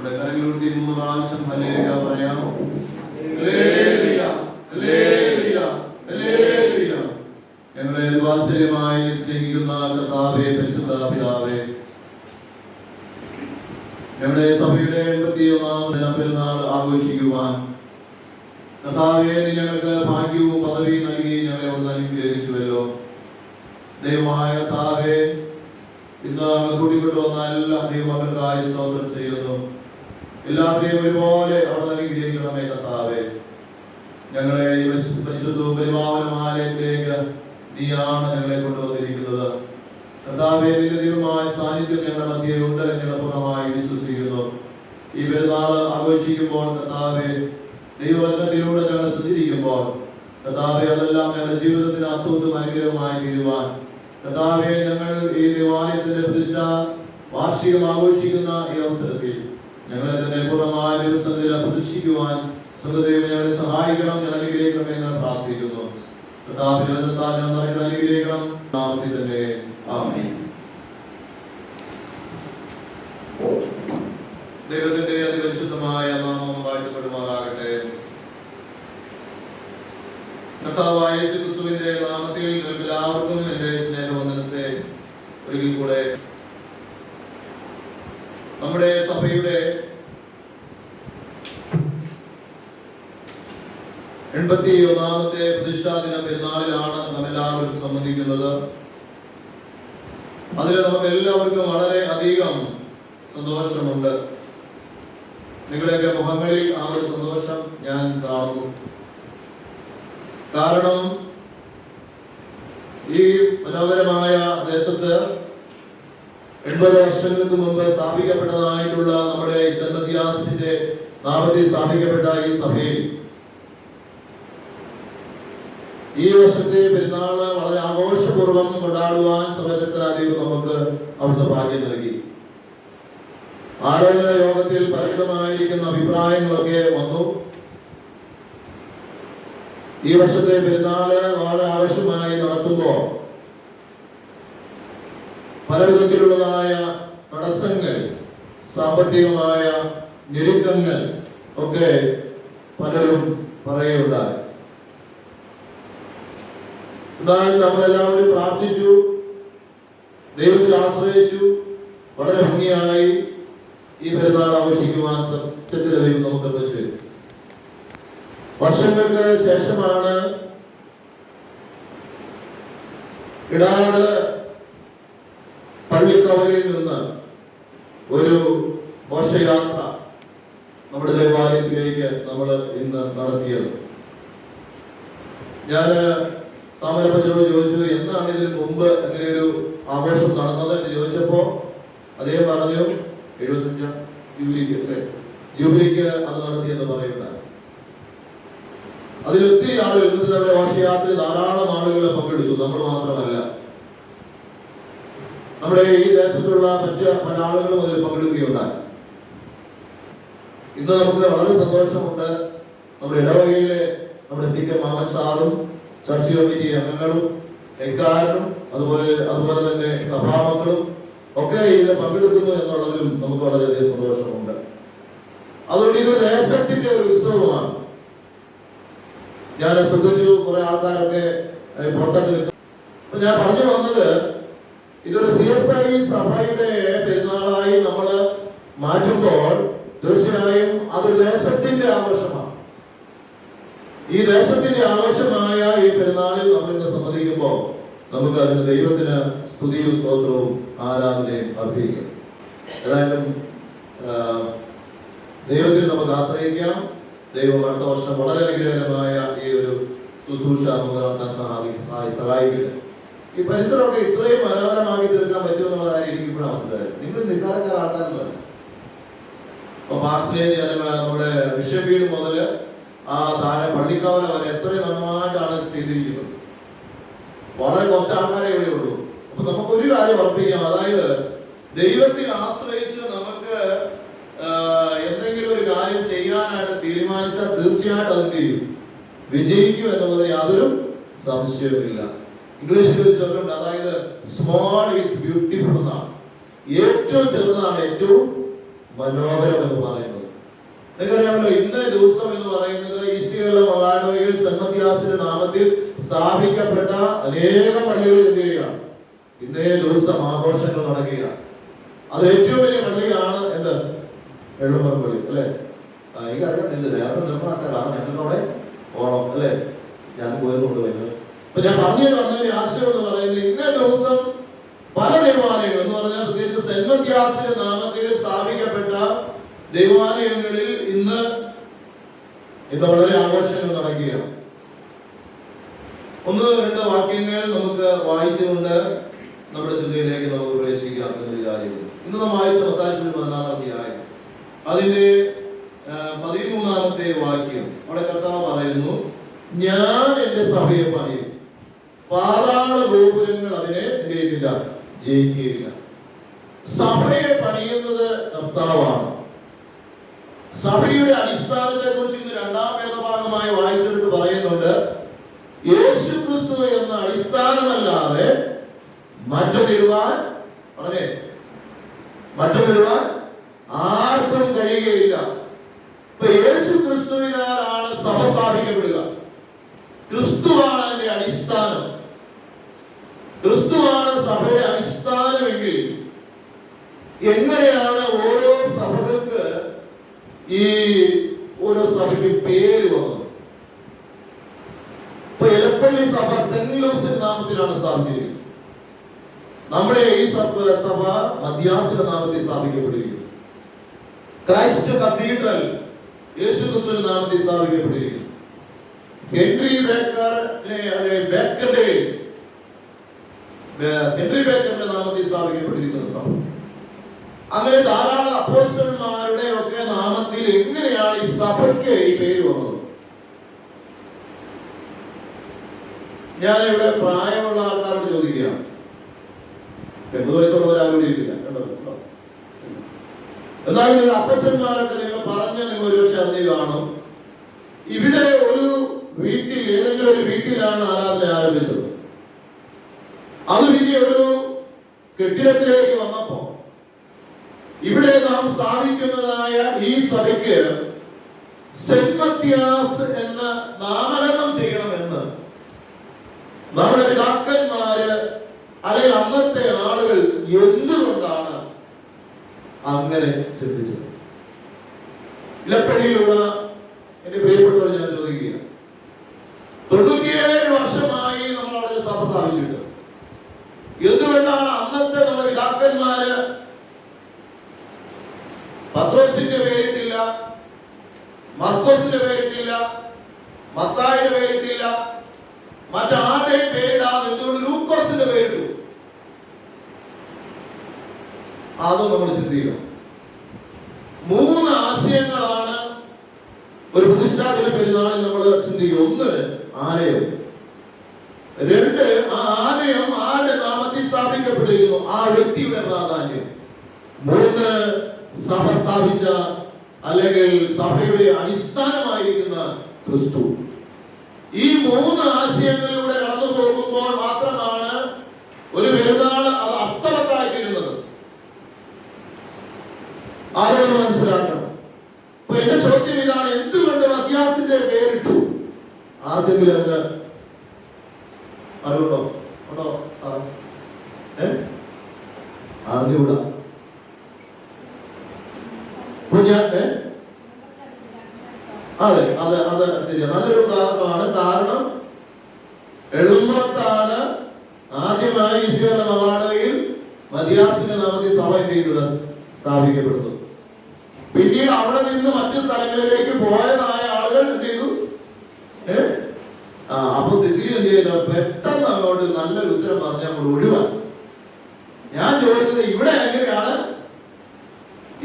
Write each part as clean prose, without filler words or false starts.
നമ്മുടെ കരങ്ങളിലൂടെ 3 പ്രാവശ്യം ഹല്ലേലൂയ പറയാം. Hallelujah, hallelujah, hallelujah. ഞങ്ങളെ വാത്സല്യമായി സ്നേഹിക്കുന്ന കർത്താവേ, പരിശുദ്ധ പിതാവേ, ഞങ്ങളുടെ സഭയുടെ 81ാം പെരുന്നാൾ ആഘോഷിക്കുവാൻ കർത്താവേ, നീ ഞങ്ങൾക്ക് ഭാഗ്യവും പദവിയും നൽകി ഞങ്ങളെ ഒന്ന് അനുഗ്രഹിച്ചുവല്ലോ. ദൈവമായ കർത്താവേ, ഇന്ന് കൂട്ടിക്കൊണ്ടു വന്ന എല്ലാ ദൈവമക്കൾക്കായി സ്തോത്രം ചെയ്യുന്നു. എല്ലാവരെയും ഒരുപോലെ അവിടെ അനുഗ്രഹിക്കണമേ കർത്താവേ. ഞങ്ങളെ ഈ പരിശുദ്ധവും പരിപാവനമാലയത്തിലേക്ക് നീയാണ് ഞങ്ങളെ കൊണ്ടുവന്നിരിക്കുന്നത്. കർത്താവേ, നിന്റെ ദൈവമായ സാന്നിധ്യം ഞങ്ങളുടെ മധ്യേ ഉണ്ട് ഞങ്ങൾ പൂർണ്ണമായി വിശ്വസിക്കുന്നു. ഈ പെരുന്നാൾ ആഘോഷിക്കുമ്പോൾ കർത്താവേ, ദൈവവചനത്തിലൂടെ ഞങ്ങൾ ശ്രദ്ധിക്കുമ്പോൾ കർത്താവേ, അതെല്ലാം ഞങ്ങളുടെ ജീവിതത്തിന് അർത്ഥവും അനുഗ്രഹമായി തീരുവാൻ കർത്താവേ, ഞങ്ങൾ ഈ ദേവാലയത്തിന്റെ പ്രതിഷ്ഠ വാർഷികം ആഘോഷിക്കുന്ന ഈ അവസരത്തിൽ ഞങ്ങളെ തന്നെ പൂർണ്ണമായ ദിവസത്തിൽ പ്രതിഷ്ഠിക്കുവാൻ സ്വന്തദൈവം ഞങ്ങളെ സഹായിക്കണം, ഞങ്ങൾ അനുഗ്രഹിക്കണമെന്ന് പ്രാർത്ഥിക്കുന്നു. കർത്താവിന്റെ വചനത്താൽ ഞങ്ങൾ അനുഗ്രഹിക്കണം. നാമത്തിൽ തന്നെ ആമേൻ. ദൈവത്തിന്റെ അതിപരിശുദ്ധമായ നാമം വാഴ്ത്തപ്പെടുമാറാകട്ടെ. കർത്താവായ യേശുക്രിസ്തുവിന്റെ നാമത്തിൽ എല്ലാവർക്കും എന്റെ സ്നേഹവന്ദനത്തെ ഒരിക്കൽ കൂടെ. നമ്മുടെ സഭയുടെ 81ാമത്തെ പ്രതിഷ്ഠാദിന പെരുന്നാളിലാണ് നാം എല്ലാവരും സംബന്ധിക്കുന്നത്. അതിൽ നമുക്ക് എല്ലാവർക്കും വളരെ അധികം സന്തോഷമുണ്ട്. നിങ്ങളുടെയൊക്കെ മുഖങ്ങളിൽ ആ ഒരു സന്തോഷം ഞാൻ കാണുന്നു. കാരണം ഈ മനോഹരമായ ദേശത്ത് 80 വർഷങ്ങൾക്ക് മുമ്പ് സ്ഥാപിക്കപ്പെട്ടതായിട്ടുള്ള നമ്മുടെ സെന്റ് മത്തിയാസിന്റെ നാമത്തിൽ സ്ഥാപിക്കപ്പെട്ട ഈ സഭയിൽ ഈ വർഷത്തെ പെരുന്നാള് വളരെ ആഘോഷപൂർവ്വം കൊണ്ടാടുവാൻ സർവശക്തനായ ദൈവം നമുക്ക് അവിടുത്തെ ഭാഗ്യം നൽകി. ആരാധന യോഗത്തിൽ പലവിധമായിരിക്കുന്ന അഭിപ്രായങ്ങളൊക്കെ വന്നു. ഈ വർഷത്തെ പെരുന്നാള് വളരെ ആവശ്യമായി നടത്തുമ്പോൾ പലവിധത്തിലുള്ളതായ തടസ്സങ്ങൾ, സാമ്പത്തികമായ ഞെരുക്കങ്ങൾ ഒക്കെ പലരും പറയുകയുണ്ടായി. എന്നാൽ നമ്മളെല്ലാവരും പ്രാർത്ഥിച്ചു, ദൈവത്തിൽ ആശ്രയിച്ചു, വളരെ ഭംഗിയായി ഈ പെരുന്നാൾ ആഘോഷിക്കുവാൻ സത്യത്തിൽ ദൈവം നമുക്ക് വെച്ചു. വർഷങ്ങൾക്ക് ശേഷമാണ് ഇടാട് പള്ളിക്കവലയിൽ നിന്ന് ഒരു ഘോഷയാത്ര നമ്മുടെ ദേവാലയത്തിലേക്ക് നമ്മൾ ഇന്ന് നടത്തിയത്. ഞാൻ സാമരപ്പച്ചനോട് ചോദിച്ചു, എന്നാണ് ഇതിന് മുമ്പ് അങ്ങനെ ഒരു ആഘോഷം നടന്നത് എന്ന് ചോദിച്ചപ്പോ അദ്ദേഹം പറഞ്ഞു 75ാം ജൂബിലിക്ക് അത് നടത്തിയെന്ന് പറയുന്നത്. അതിലൊത്തിരി ആളുകൾ ഇന്നത്തെ ഘോഷയാത്രയിൽ ധാരാളം ആളുകൾ പങ്കെടുത്തു. നമ്മൾ മാത്രമല്ല, നമ്മുടെ ഈ ദേശത്തുള്ള മറ്റ് പല ആളുകളും അതിൽ പങ്കെടുക്കുകയുണ്ടായി. ഇന്ന് നമുക്ക് വളരെ സന്തോഷമുണ്ട്. നമ്മുടെ ഇടവകയിലെ നമ്മുടെ CK മാമൻ സാറും ചർച്ച് കമ്മിറ്റി അംഗങ്ങളും എക്കാരനും അതുപോലെ തന്നെ സഭാമക്കളും ഒക്കെ ഇതിൽ പങ്കെടുക്കുന്നു എന്നുള്ളതിലും നമുക്ക് വളരെയധികം സന്തോഷമുണ്ട്. അതുകൊണ്ട് ഇത് ദേശത്തിന്റെ ഒരു ഉത്സവമാണ്. ഞാൻ ശ്രദ്ധിച്ചു, കുറെ ആൾക്കാരൊക്കെ പുറത്തൊക്കെ. ഞാൻ പറഞ്ഞു വന്നത്, ഇതൊരു CSI സഭയുടെ പെരുന്നാളായി നമ്മൾ മാറ്റുമ്പോൾ തീർച്ചയായും അത് ദേശത്തിന്റെ ആഘോഷമാണ്. ഈ ദേശത്തിന്റെ ആഘോഷമായ ഈ പെരുന്നാളിൽ നമ്മൾ ഇന്ന് സംബന്ധിക്കുമ്പോൾ നമുക്ക് അതിന് ദൈവത്തിന് സ്തുതിയും സ്തോത്രവും ആരാധനയും അർപ്പിക്കാം. ഏതായാലും ദൈവത്തിൽ നമുക്ക് ആശ്രയിക്കാം. ദൈവം അടുത്ത വർഷം വളരെ അനുഗ്രഹകരമായ ഈ ഒരു ശുശ്രൂഷ നമുക്ക് നടത്താൻ സഹായിക്കട്ടെ. ഈ പരിസരമൊക്കെ ഇത്രയും മനോഹരമാക്കി തീർക്കാൻ പറ്റുമെന്നുള്ള കാര്യം എനിക്ക് ഇവിടെ മനസ്സിലായത്. നിങ്ങൾ നിസ്സാരക്കാർ ആൾക്കാരുള്ളതാണ്. ഇപ്പൊ പാർശ്ലേജ് അല്ലെങ്കിൽ നമ്മുടെ ബിഷപ്പ് വീട് മുതൽ ആ താഴെ പള്ളിക്കവല വരെ എത്രയും നന്നായിട്ടാണ് ചെയ്തിരിക്കുന്നത്. വളരെ കുറച്ച് ആൾക്കാരെ ഇവിടെ ഉള്ളൂ. അപ്പൊ നമുക്കൊരു കാര്യം ഉറപ്പിക്കാം, അതായത് ദൈവത്തിൽ ആശ്രയിച്ച് നമുക്ക് എന്തെങ്കിലും ഒരു കാര്യം ചെയ്യാനായിട്ട് തീരുമാനിച്ചാൽ തീർച്ചയായിട്ടും അത് ചെയ്യും, വിജയിക്കും എന്നുള്ളതിന് യാതൊരു സംശയവുമില്ല. ഇംഗ്ലീഷിൽ ഒരു ചൊല്ലുണ്ട്, അതായത് സ്മോൾ ഈസ് ബ്യൂട്ടിഫുൾ എന്നാണ്. ഏറ്റവും ചെറുതാണ് ഏറ്റവും മനോഹരം എന്ന് പറയുന്നത്. നിങ്ങൾക്കറിയാമല്ലോ, ഇന്നേ ദിവസം എന്ന് പറയുന്നത് ഈസ്റ്റ് കേരള മഹാനവയിൽ സെന്റ് മത്യാസിന്റെ നാമത്തിൽ സ്ഥാപിക്കപ്പെട്ട അനേകം പള്ളികൾ എന്ത് ചെയ്യുകയാണ്? ഇന്നേ ദിവസം ആഘോഷങ്ങൾ നടക്കുകയാണ്. അത് ഏറ്റവും വലിയ പള്ളിയാണ് എന്ത്? എഴുമർ പള്ളി അല്ലെ? എനിക്ക് അറിയത്തില്ല, നേരത്തെ നിർമ്മാച്ചാലാണ് ഞങ്ങളോടെ ഓണം അല്ലെ? ഞാൻ പോയതുകൊണ്ട് വരുന്നത്. അപ്പൊ ഞാൻ പറഞ്ഞു വന്നതിന്റെ ആശയം എന്ന് പറയുന്നത്, ഇന്നേ ദിവസം പല ദേവാലയങ്ങൾ എന്ന് പറഞ്ഞാൽ പ്രത്യേകിച്ച് സെന്റ് മത്യാസിന്റെ നാമത്തിൽ സ്ഥാപിക്കപ്പെട്ട ദേവാലയങ്ങളിൽ ഇന്ന് വളരെ ആഘോഷങ്ങൾ നടക്കുകയാണ്. ഒന്ന് രണ്ട് വാക്യങ്ങൾ നമുക്ക് വായിച്ചുകൊണ്ട് നമ്മുടെ ചിന്തയിലേക്ക് നമുക്ക് പ്രവേശിക്കാം എന്ന് വിചാരിക്കുന്നു. ഇന്ന് നാം വായിച്ച മത്തായി 14-ാം അധ്യായം അതിന്റെ 13-ാമത്തെ വാക്യം. അവിടെ കർത്താവ് പറയുന്നു, ഞാൻ എന്റെ സഭയെ പണിയും, പാതാള ഗോപുരങ്ങൾ അതിനെ ജയിക്കുകയില്ല. സഭയെ പണിയുന്നത് കർത്താവാണ്. സഭയുടെ അടിസ്ഥാനത്തെ കുറിച്ച് ഇന്ന് രണ്ടാം വേദഭാഗമായി വായിച്ചെടുത്ത് പറയുന്നുണ്ട്, യേശുക്രിസ്തു എന്ന അടിസ്ഥാനമല്ലാതെ മറ്റൊന്നിടുവാൻ ആർക്കും കഴിയുകയില്ല. ഇപ്പൊ യേശുക്രിസ്തുവിനാലാണ് സഭ സ്ഥാപിക്കപ്പെടുക. ക്രിസ്തുവാണ് അതിന്റെ അടിസ്ഥാനം. ക്രിസ്തുവാണ് സഭയുടെ അടിസ്ഥാനമെങ്കിൽ എങ്ങനെയാണ് ഓരോ സഭകൾക്ക് ഈ ഓരോ സഭയ്ക്ക് പേര് വന്നത്? ഇപ്പൊ എലപ്പള്ളി സഭ സെന്റ് ലൂസിന്റെ നാമത്തിലാണ് സ്ഥാപിച്ചിരിക്കുന്നത്. നമ്മുടെ ഈ സഭ മദ്യാസിന്റെ നാമത്തിൽ സ്ഥാപിക്കപ്പെട്ടിരിക്കുന്നു. ക്രൈസ്റ്റ് കത്തീഡ്രൽ യേശുക്രിസ്തുവിന്റെ നാമത്തിൽ സ്ഥാപിക്കപ്പെട്ടിരിക്കുന്നു. ഹെൻറി ബേക്കറിന്റെ നാമത്തിൽ സ്ഥാപിക്കപ്പെട്ടിരിക്കുന്ന സഭ. അങ്ങനെ ധാരാളം അപ്പോസ്തലന്മാരുടെ ഒക്കെ നാമത്തിൽ എങ്ങനെയാണ് ഈ സഭയ്ക്ക് ഈ പേര് വന്നത്? ഞാനിവിടെ പ്രായമുള്ള ആൾക്കാരോട് ചോദിക്കുകയാണ്. 80 വയസ്സുള്ളവരാരും ഇരിക്കില്ല. എന്നാലും നിങ്ങൾ അപ്പച്ചന്മാരൊക്കെ നിങ്ങൾ നിങ്ങൾ ഒരുപക്ഷെ അറിഞ്ഞു കാണും. ഇവിടെ ഒരു വീട്ടിൽ, ഏതെങ്കിലും ഒരു വീട്ടിലാണ് ആരാധന ആരംഭിച്ചത്. അത് പിന്നെ ഒരു കെട്ടിടത്തിലേക്ക് വന്നപ്പോ ഇവിടെ നാം സ്ഥാപിക്കുന്നതായ ഈ സഭയ്ക്ക് സെന്റ് മത്യാസ് എന്ന നാമകരണം ചെയ്യണമെന്ന് നമ്മുടെ പിതാക്കന്മാര് അല്ലെങ്കിൽ അന്നത്തെ ആളുകൾ എന്തുകൊണ്ടാണ് അങ്ങനെ ചിന്തിച്ചത്? ഇലപ്പള്ളിയിലുള്ള എന്റെ പ്രിയപ്പെട്ടവർ ഞാൻ ചോദിക്കുക, 97 വർഷമായി നമ്മൾ അവിടെ സഭ സ്ഥാപിച്ചിട്ട് എന്തുകൊണ്ടാണ് അന്നത്തെ നമ്മുടെ പിതാക്കന്മാര് പത്രോസിന്റെ പേരിട്ടില്ല, മർക്കോസിന്റെ പേരിട്ടില്ല, മത്തായിയുടെ പേരിട്ടില്ല, മറ്റാരുടെയും പേരിടാതെ എന്തുകൊണ്ട് ലൂക്കോസിന്റെ പേരിട്ടു? അതും നമ്മൾ ചിന്തിക്കണം. 3 ആശയങ്ങളാണ് ഒരു പ്രതിഷ്ഠാദിന പെരുന്നാളിൽ നമ്മൾ ചിന്തിക്കുക. 1, ആലയം. 2, ആ ആലയം ആരുടെ നാമത്തിൽ സ്ഥാപിക്കപ്പെട്ടിരിക്കുന്നു, ആ വ്യക്തിയുടെ പ്രാധാന്യം. 3, സഭ സ്ഥാപിച്ച അല്ലെങ്കിൽ സഭയുടെ അടിസ്ഥാനമായിരിക്കുന്ന ക്രിസ്തു. ഈ 3 ആശയങ്ങളിലൂടെ കടന്നു പോകുമ്പോൾ മാത്രമാണ് ഒരു പെരുന്നാൾ അത് അർത്ഥവത്തായിത്തീരുന്നത്. ആരോട് മനസ്സിലാക്കണം. അപ്പൊ എന്റെ ചോദ്യം ഇതാണ്, എന്തുകൊണ്ട് മത്യാസിന്റെ പേരിട്ടു? ആർക്കെങ്കിലും അതിന് അറിവുണ്ടോ? ഉണ്ടോ? അറിഞ്ഞൂടാ. അതെ, അത് ശരിയാ, നല്ലൊരു കാരണമാണ്. കാരണം എഴുമത്താണ് ആദ്യമായി ഈശ്വര മഹാനവയിൽ മദ്യാസിന്റെ നാമത്തിൽ സഭ ചെയ്തത്, സ്ഥാപിക്കപ്പെടുന്നത്. പിന്നീട് അവിടെ നിന്ന് മറ്റു സ്ഥലങ്ങളിലേക്ക് പോയതായ ആളുകൾ എന്ത് ചെയ്തു? അപ്പൊ സിസിലി എന്ത് ചെയ്തു? പെട്ടെന്ന് അങ്ങോട്ട് നല്ലൊരു ഉത്തരം പറഞ്ഞ് അങ്ങോട്ട് ഒഴിവാക്കി. ഞാൻ ചോദിച്ചത് ഇവിടെ എങ്ങനെയാണ്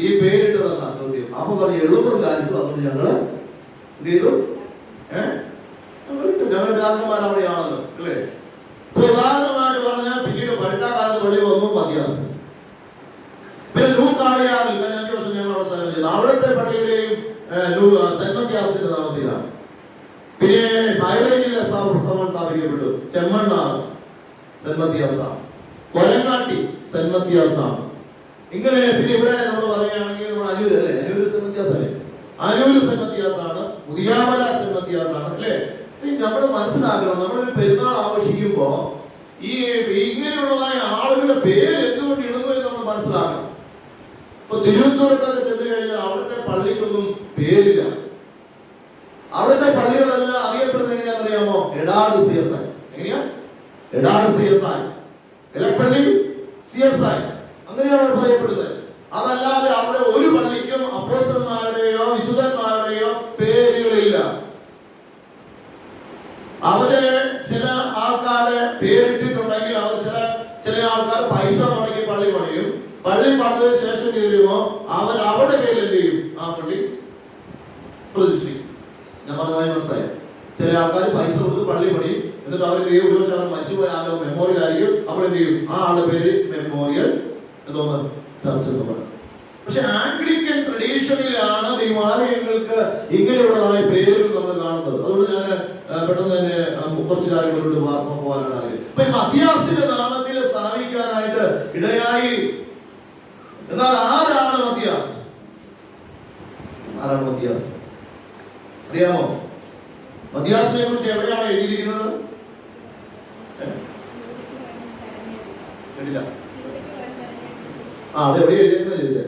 ഈ പേരിട്ടതെന്നാ ചോദ്യം. അപ്പൊ പറഞ്ഞു 70 കാര്യത്തിൽ അതുകൊണ്ട് ഞങ്ങള് എന്ത് ചെയ്തു? ഞങ്ങൾ പിതാക്കന്മാർ അവിടെയാണല്ലോ അല്ലേ? പ്രധാനമായിട്ട് പറഞ്ഞാൽ പിന്നീട് പഴക്കാലത്ത് പള്ളി വന്നു മദ്യാസ്. പിന്നെ ലൂക്കാളിയാറിൽ 5 വർഷം ഞങ്ങൾ അവിടെ സ്ഥലം ചെയ്തു. അവിടുത്തെ പള്ളിയുടെയും സെന്റ് മത്യാസിന്റെ നാമത്തിലാണ്. പിന്നെ ഹൈറേഞ്ചിലെ സ്ഥാപിക്കപ്പെട്ടു. ചെമ്മണ്ണാർ സെന്റ് മത്യാസ, കൊലങ്ങാട്ടി സെന്റ് മത്യാസ, ഇങ്ങനെ പിന്നെ ഇവിടെ നമ്മൾ പറയുകയാണെങ്കിൽ നമ്മൾ അനൂര് അല്ലേ, അനൂര് സെന്റ് മത്യാസല്ലേ, അനൂര് സെന്റ് മത്യാസാണ്, പുതിയാമല സെന്റ് മത്യാസാണ് അല്ലേ. നമ്മൾ മനസ്സിലാക്കണം, നമ്മളൊരു പെരുന്നാൾ ആഘോഷിക്കുമ്പോ ഈ ഇങ്ങനെയുള്ളതായ ആളുകളുടെ പേര് എന്തുകൊണ്ട് ഇടുന്നു എന്ന് നമ്മൾ മനസ്സിലാക്കണം. ഇപ്പൊ തിരുവനന്തപുരത്തൊക്കെ ചെന്ന് കഴിഞ്ഞാൽ അവിടുത്തെ പള്ളിക്കൊന്നും പേരില്ല. അവിടുത്തെ പള്ളികളെല്ലാം അറിയപ്പെടുന്നത് എങ്ങനെയാണെന്നറിയാമോ? എടാട് CSI. എങ്ങനെയാ? എടാട് CSI, എലപ്പള്ളി CSI, അങ്ങനെയാണ് പറയപ്പെടുന്നത്. അതല്ലാതെ അവിടെ ഒരു പള്ളിക്കും അപ്പോസ്തലന്മാരുടെയോ വിശുദ്ധന്മാരുടെയോ പേരുകളില്ല. അവര് ചില ആൾക്കാരെ പേരിട്ടിട്ടുണ്ടെങ്കിൽ അവർ ചില ആൾക്കാർ പൈസ മുടക്കി പള്ളി പണിയും. പള്ളി പണിതതിനു ശേഷം കഴിയുമ്പോ അവർ അവരുടെ പേരിൽ എന്ത് ചെയ്യും? ആ പള്ളി പ്രതിഷ്ഠിക്കും. ഞാൻ പറഞ്ഞതായി മനസ്സിലായി. ചില ആൾക്കാർ പൈസ കൊടുത്ത് പള്ളി പണിയും, എന്നിട്ട് അവർ ഒരു പക്ഷെ അവർ മരിച്ചുപോയ ആളുടെ മെമ്മോറിയൽ ആയിരിക്കും. അപ്പോൾ എന്ത് ചെയ്യും? ആ ആളുടെ പേര് മെമ്മോറിയൽ എന്തോന്ന് ചർച്ച് എന്ന് പറയും. പക്ഷെ ആംഗ്ലിക്കൻ ട്രഡീഷനിലാണ് ദൈവാലയങ്ങൾക്ക് ഇങ്ങനെയുള്ളതായ പേരുകൾ നമ്മൾ കാണുന്നത്. അതുകൊണ്ട് ഞാൻ പെട്ടെന്ന് തന്നെ കുറച്ച് കാര്യങ്ങളോട് പോകാനാണ് ആഗ്രഹം. അപ്പൊ ഈ മത്യാസിന്റെ നാമത്തിൽ സ്ഥാപിക്കാനായിട്ട് ഇടയായി. എന്നാൽ ആരാണ് മത്യാസ്? ആരാണ് മത്യാസ്? അറിയാമോ? മത്യാസിനെ കുറിച്ച് എവിടെയാണ് എഴുതിയിരിക്കുന്നത്? കേട്ടില്ല. അതെവിടെ എഴുതിയിരിക്കുന്നത് ചോദിച്ചേ.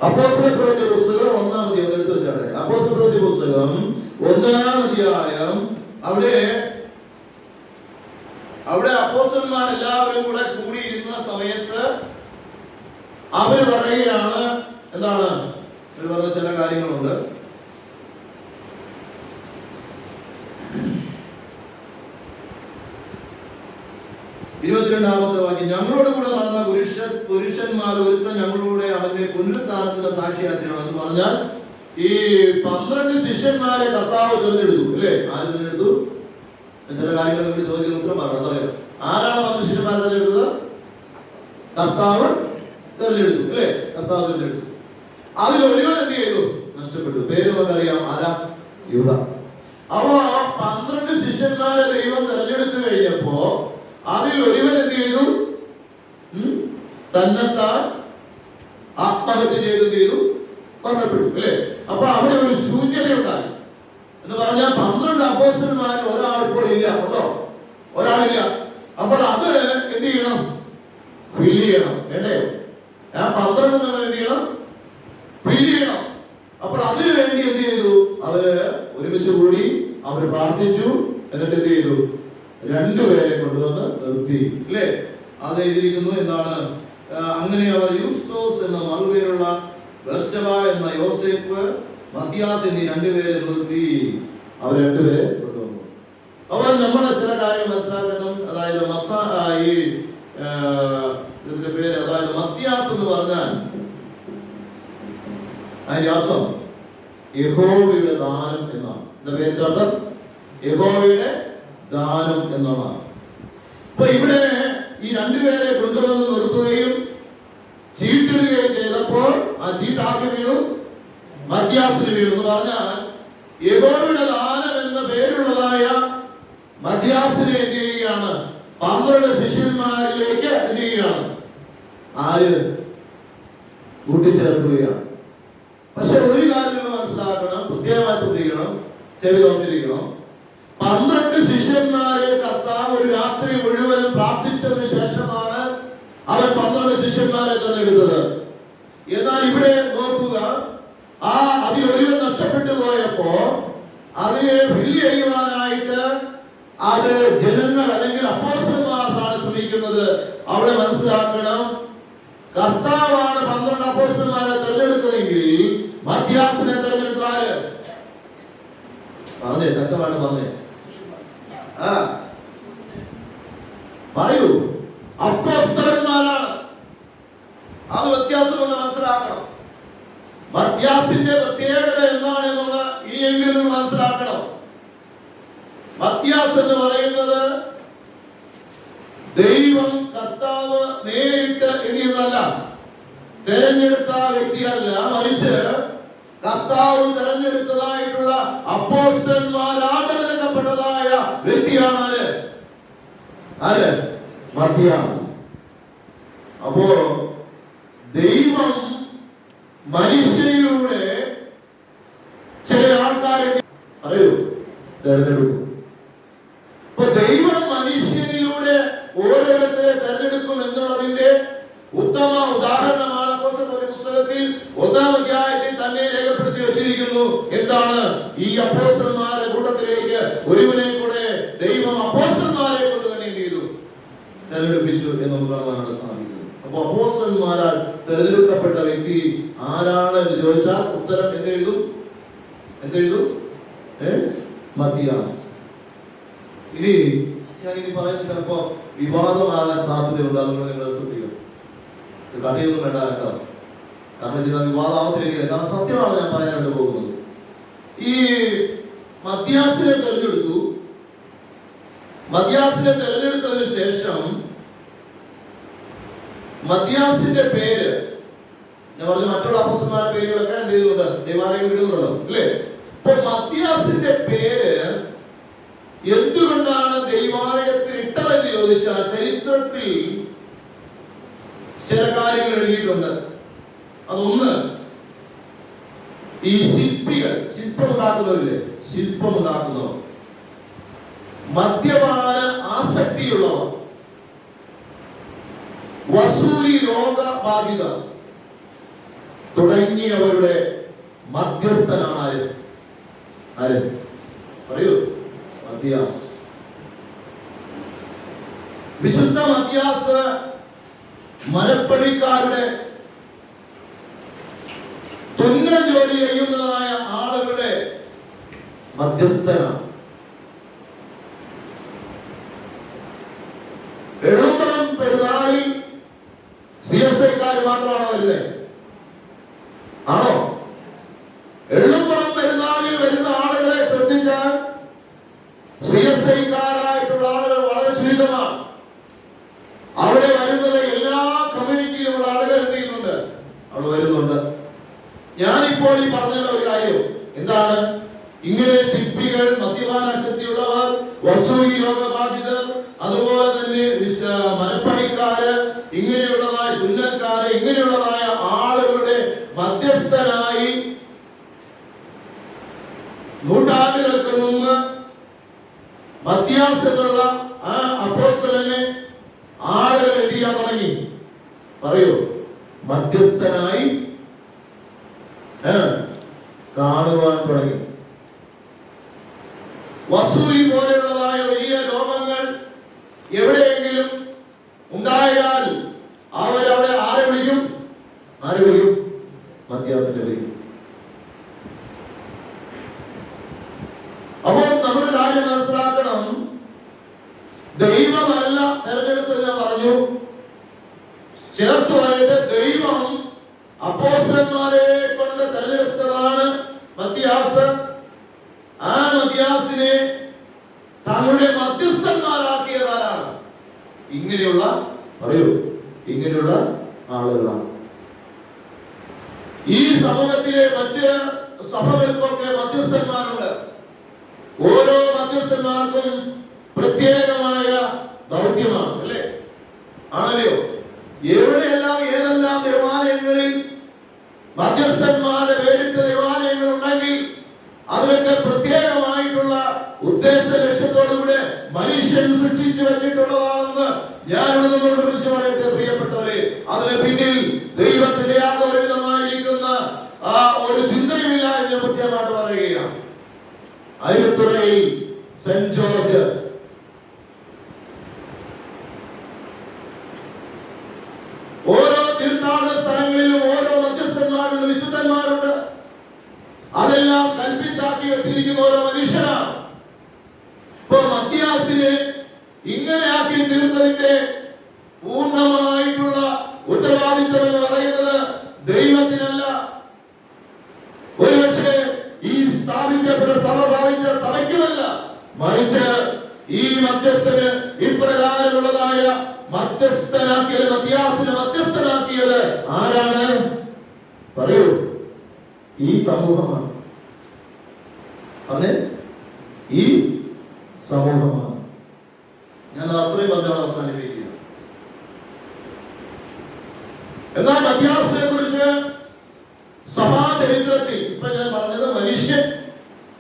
അപ്പോസ്തലപ്രവൃത്തി പുസ്തകം 1-ാം അധ്യായം എടുത്തു വെച്ചാട്ടെ. അപ്പോസ്തലപ്രവൃത്തി പുസ്തകം 1-ാം അധ്യായം. അവിടെ അപ്പോസ്തലന്മാർ എല്ലാവരും കൂടെ കൂടിയിരുന്ന സമയത്ത് അവര് പറയുകയാണ്, എന്താണ് അവർ പറഞ്ഞ ചില കാര്യങ്ങളുണ്ട്. ഇരുപത്തിരണ്ടാമത്തെ വാക്യം, ഞങ്ങളോട് കൂടെ നടന്ന പുരുഷന്മാർ ഒരുത്തൻ ഞങ്ങളുടെ അവന്റെ പുനരുത്ഥാനത്തിന്റെ സാക്ഷിയായിരുന്നു എന്ന് പറഞ്ഞാൽ ഈ 12 ശിഷ്യന്മാരെ കർത്താവ് തിരഞ്ഞെടുത്തു അല്ലേ. ആര് തിരഞ്ഞെടുത്തു? ചില കാര്യങ്ങൾ നിങ്ങൾ ചോദിക്കുന്ന ഉത്തരം പറഞ്ഞു. അറിയാം ആരാണ് 12 ശിഷ്യന്മാരെ തിരഞ്ഞെടുത്തത്? കർത്താവ് തിരഞ്ഞെടുത്തു അല്ലേ. കർത്താവ് തിരഞ്ഞെടുത്തു. അതിൽ ഒരുവൻ എന്ത് ചെയ്തു? നഷ്ടപ്പെട്ടു. പേര് നമുക്കറിയാം. ആരാ? യൂദ. അപ്പോ 12 ശിഷ്യന്മാരെ ദൈവം തിരഞ്ഞെടുത്തു കഴിഞ്ഞപ്പോ അതിൽ ഒരുവൻ എന്ത് ചെയ്തു? തന്നെത്താൻ ആത്മഹത്യ ചെയ്തു മരണപ്പെട്ടു അല്ലേ. അപ്പൊ അവിടെ ഒരു ശൂന്യതയുണ്ടായി എന്ന് പറഞ്ഞാൽ 12 അപ്പോസ്തലന്മാരിൽ ഒരാൾ ഇപ്പോൾ ഇല്ല. ഉണ്ടോ? ഒരാളില്ല. അപ്പോൾ അത് എന്ത് ചെയ്യണം? ഫില്ല് ചെയ്യണം. വേണ്ടയോ? 12 എന്നുള്ളത് എന്ത് ചെയ്യണം? ഫില്ല് ചെയ്യണം. അപ്പോൾ അതിനു വേണ്ടി എന്ത് ചെയ്തു? അവര് ഒരുമിച്ച് കൂടി അവർ പ്രാർത്ഥിച്ചു. എന്നിട്ട് എന്ത് ചെയ്തു? 2 പേരെ കൊണ്ടുവന്ന് നിർത്തി അല്ലേ. അത് എഴുതിയിരിക്കുന്നു. എന്താണ്? അങ്ങനെ അവർ യൂസ്തോസ് എന്ന മറുപേരുള്ള ബർശബ എന്ന യോസേഫ്, മത്യാസ് എന്നീ 2 പേരെ നിർത്തി. അവർ 2 പേരെ കൊണ്ടുവന്നു. അപ്പോൾ നമ്മൾ ചില കാര്യങ്ങൾ മനസ്സിലാക്കണം. അതായത് ഇതിന്റെ പേര്, അതായത് മത്യാസ് എന്ന് പറഞ്ഞാൽ അതിന്റെ അർത്ഥം യഹോവയുടെ ദാനം എന്നാണ്. ഇതിന്റെ പേരിന്റെ അർത്ഥം യഹോവയുടെ ദാനം എന്നതാണ്. അപ്പൊ ഇവിടെ ഈ 2 പേരെ കൊണ്ടുവന്ന് നിർത്തുകയും ചീട്ടിടുകയും ചെയ്തപ്പോൾ ആ ചീട്ടാക്കി വീണു? മത്യാസിന് വീണു. എന്ന് പറഞ്ഞാൽ യഹോവയുടെ ദാനം എന്ന പേരുള്ളതായ മത്യാസിനെ എന്ത് ചെയ്യുകയാണ്? 12 ശിഷ്യന്മാരിലേക്ക് എന്ത് ചെയ്യുകയാണ്? ആര്? കൂട്ടിച്ചേർക്കുകയാണ്. പക്ഷെ ഒരു കാര്യം നിങ്ങൾ മനസ്സിലാക്കണം, പ്രത്യേകമായി ശ്രദ്ധിക്കണം, ചെവി തോന്നിരിക്കണം. 12 ശിഷ്യന്മാരെ കർത്താവ് ഒരു രാത്രി മുഴുവനും പ്രാർത്ഥിച്ചതിന് ശേഷമാണ് അവൻ 12 ശിഷ്യന്മാരെ തിരഞ്ഞെടുത്തത്. എന്നാൽ ഇവിടെ നോക്കുക, അതിൽ ഒരുവൻ നഷ്ടപ്പെട്ടു പോയപ്പോ അതിനെ ഫില്ല് ചെയ്യുവാനായിട്ട് അത് ജനങ്ങൾ അല്ലെങ്കിൽ അപ്പോസ്തലന്മാരാണ് ശ്രമിക്കുന്നത്. അവിടെ മനസ്സിലാക്കണം, കർത്താവാണ് 12 അപ്പോസ്തലന്മാരെ തിരഞ്ഞെടുത്തതെങ്കിൽ മത്യാസിനെ തിരഞ്ഞെടുത്ത ആര്? പറഞ്ഞേ, ശക്തമായിട്ട് പറഞ്ഞേ. പറയൂ. അപ്പോസ്തലന്മാരാണ്. അത് വ്യത്യാസം കൊണ്ട് മനസ്സിലാക്കണം. മത്യാസിന്റെ പ്രത്യേകത എന്താണെന്നുള്ള ഇനിയെങ്കിലും നിങ്ങൾ മനസ്സിലാക്കണം. മത്യാസ് എന്ന് പറയുന്നത് ദൈവം കർത്താവ് നേരിട്ട് എഴുതിയതല്ല, തെരഞ്ഞെടുത്ത വ്യക്തിയല്ല, മറിച്ച് കർത്താവ് തെരഞ്ഞെടുത്തതായിട്ടുള്ള അപ്പോസ്തലന്മാരാൽ തെരഞ്ഞെടുക്കപ്പെട്ടതായ വ്യക്തിയാണ് ആര്? മത്യാസ്. അപ്പോ ദൈവം മനുഷ്യനിലൂടെ ചില ആൾക്കാരെ അറിയൂ തെരഞ്ഞെടുക്കും. അപ്പൊ ദൈവം മനുഷ്യനിലൂടെ ഓരോരുത്തരെ തെരഞ്ഞെടുക്കും എന്നുള്ളതിന്റെ ഉത്തമ ഉദാഹരണമാണ് അപ്പോസ്തലരുടെ പുസ്തകത്തിൽ 1-ാം അധ്യായത്തിൽ തന്നെ രേഖപ്പെടുത്തി വെച്ചിരിക്കുന്നു. എന്താണ്? ഈ അപ്പോസ്തലന്മാരുടെ കൂട്ടത്തിലേക്ക് ഒരുവനെ കൂടെ ദൈവം അപ്പോസ്തലന്മാരെ കൊണ്ട് തന്നെ എന്ത് ചെയ്തു? തെരഞ്ഞെടുപ്പിച്ചു എന്ന് നമുക്ക് കാണാൻ സാധിക്കുന്നു. അപ്പൊ അപ്പോസ്തലന്മാരാൽ തെരഞ്ഞെടുക്കപ്പെട്ട വ്യക്തി ആരാണ് എന്ന് ചോദിച്ചാൽ ഉത്തരം എന്തെഴുതും? മത്തിയാസ്. ഇനി ഞാൻ ഇനി പറയുന്നത് ചിലപ്പോ വിവാദമാകാൻ സാധ്യതയുണ്ട്. അതുകൊണ്ട് നിങ്ങൾ ശ്രദ്ധിക്കണം. കഥയൊന്നും വേണ്ട കേട്ടോ. കാരണം ചെയ്താൽ വിവാദമാവത്തിരിക്കുക. കാരണം സത്യമാണ് ഞാൻ പറയാനായിട്ട് പോകുന്നത്. ഈ മത്തിയാസിനെ തെരഞ്ഞെടുത്തു. മത്തിയാസിനെ തെരഞ്ഞെടുത്തതിന് ശേഷം മത്തിയാസിന്റെ പേര് ഞാൻ പറഞ്ഞു മറ്റുള്ള അപ്പോസ്തലന്മാരുടെ പേരുകളൊക്കെ എന്ത് ചെയ്യുന്നുണ്ട്? ദേവാലയം വിടുന്നുണ്ടല്ലോ അല്ലേ? അപ്പൊ മത്തിയാസിന്റെ പേര് എന്തുകൊണ്ടാണ് ദൈവാലയത്തിൽ ഇട്ടതെന്ന് ചോദിച്ചാൽ ചരിത്രത്തിൽ ചില കാര്യങ്ങൾ എഴുതിയിട്ടുണ്ട്. അതൊന്ന്, ഈ ശില്പമുണ്ടാക്കുന്നവരില്ലേ, ശില്പമുണ്ടാക്കുന്നവർ, മദ്യപാന ആസക്തിയുള്ളവർ, വസൂരി രോഗബാധിത തുടങ്ങിയവരുടെ മധ്യസ്ഥനാണ് ആര്? പറയൂ. മത്തിയാസ്. വിശുദ്ധ മത്തിയാസ് മരപ്പണിക്കാരുടെ തുന്നൽ ജോലി ചെയ്യുന്നതായ ആളുകളുടെ മധ്യസ്ഥനാണ്. എഴുമ്പറം പെരുന്നാളിൽ CSIക്കാർ മാത്രമാണോ വരുന്നത്? ആണോ? എഴുമ്പറം പെരുന്നാളിൽ വരുന്ന ആളുകളെ ശ്രദ്ധിച്ചാൽ CSIക്കാരായിട്ടുള്ള ആളുകൾ വളരെ ചുരുക്കമാണ്. അവിടെ വരുന്നത് എല്ലാ കമ്മ്യൂണിറ്റിയിലുള്ള ആളുകൾ എന്ത് ചെയ്യുന്നുണ്ട്? അവിടെ വരുന്നുണ്ട്. ഞാനിപ്പോൾ ഈ പറഞ്ഞ ഒരു കാര്യം എന്താണ്? ഇങ്ങനെ ശില്പികൾ, മദ്യപാനാസക്തിയുള്ളവർ, വസൂരി രോഗബാധിതർ, അതുപോലെ തന്നെ മരപ്പണിക്കാര്, ഇങ്ങനെയുള്ളതായ തുന്നൽക്കാര്, ഇങ്ങനെയുള്ളതായ ആളുകളുടെ മധ്യസ്ഥനായി നൂറ്റാണ്ടുകൾക്ക് മുമ്പ് മത്തിയാസ് എന്നുള്ള ആ അപ്പോസ്തലനെ ആളുകൾ എന്ത് ചെയ്യാൻ തുടങ്ങി? പറയൂ. മധ്യസ്ഥനായി കാണുവാൻ തുടങ്ങി. വസൂരി പോലെയുള്ളതായ വലിയ രോഗങ്ങൾ എവിടെയെങ്കിലും ഉണ്ടായാൽ അവരവിടെ ആരെ വിളിക്കും? മത്തിയാസിനെ വിളിക്കും. അപ്പോൾ നമ്മൾ കാര്യം മനസ്സിലാക്കണം. ദൈവമല്ല തെരഞ്ഞെടുത്ത് ഞാൻ പറഞ്ഞു. ചേർത്ത് പറയട്ടെ, ദൈവം അപ്പോസ്തലന്മാരെ കൊണ്ട് തെരഞ്ഞെടുത്തതാണ് മത്തിയാസ്. ആ മത്തിയാസിനെ തങ്ങളുടെ മധ്യസ്ഥന്മാരാക്കിയതാരാണ്? ഇങ്ങനെയുള്ള ആളുകളാണ്. ഈ സമൂഹത്തിലെ മറ്റ് സഭകൾക്കൊക്കെ മധ്യസ്ഥന്മാരുണ്ട്. ഓരോ മധ്യസ്ഥന്മാർക്കും പ്രത്യേകമായ ദൗത്യമാണ് അല്ലേ? ആണല്ലോ. എവിടെയെല്ലാം ഏതെല്ലാം ദേവാലയങ്ങളിൽ മധ്യസ്ഥന്മാരുടെ പേരിട്ട ദേവാലയങ്ങൾ ഉണ്ടെങ്കിൽ അതിലൊക്കെ പ്രത്യേകമായിട്ടുള്ള ഉദ്ദേശ ലക്ഷ്യത്തോടുകൂടെ മനുഷ്യൻ സൃഷ്ടിച്ചു വെച്ചിട്ടുള്ളതാണെന്ന് ഞാൻ ഇവിടെ നിന്നോട് വിളിച്ചു പറയട്ടെ പ്രിയപ്പെട്ടവരെ. അതിന് പിന്നിൽ ദൈവത്തിന്റെ യാതൊരുവിധമായിരിക്കുന്ന ആ ഒരു ചിന്തയുമില്ല എന്ന് കൃത്യമായിട്ട് പറയുകയാണ്. അരിത്തുറയിൽ സെന്റ് ജോർജ് ഓരോ തീർത്ഥാടന സ്ഥലങ്ങളിലും ഓരോ മധ്യസ്ഥന്മാരുണ്ട്, വിശുദ്ധന്മാരുണ്ട്. അതെല്ലാം കൽപ്പിച്ചാക്കി വെച്ചിരിക്കുന്ന ഓരോ മനുഷ്യനാണ്. ഇപ്പൊ മത്തിയാസിനെ ഇങ്ങനെയാക്കി തീർത്തതിന്റെ പൂർണ്ണമായിട്ടുള്ള ഉത്തരവാദിത്വം എന്ന് പറയുന്നത് ദൈവത്തിനല്ല. ഒരുപക്ഷെ ഈ സ്ഥാപിക്കപ്പെട്ട സഭയ്ക്കുമല്ല, മറിച്ച് ഈ മധ്യസ്ഥന് ഇപ്രകാരമുള്ളതായ മധ്യസ്ഥനാക്കിയത്, മത്തിയാസിനെ മധ്യസ്ഥനാക്കിയത് ആരാണ്? പറയൂ. ഈ സമൂഹമാണ്. അതെ, ഈ സമൂഹമാണ്. ഞാൻ അത്രയും പറഞ്ഞാണ് അവസാനിപ്പിക്കുക. എന്നാൽ മധ്യാസിനെ കുറിച്ച് സഭാ ചരിത്രത്തിൽ ഇപ്പൊ ഞാൻ പറഞ്ഞത് മനുഷ്യൻ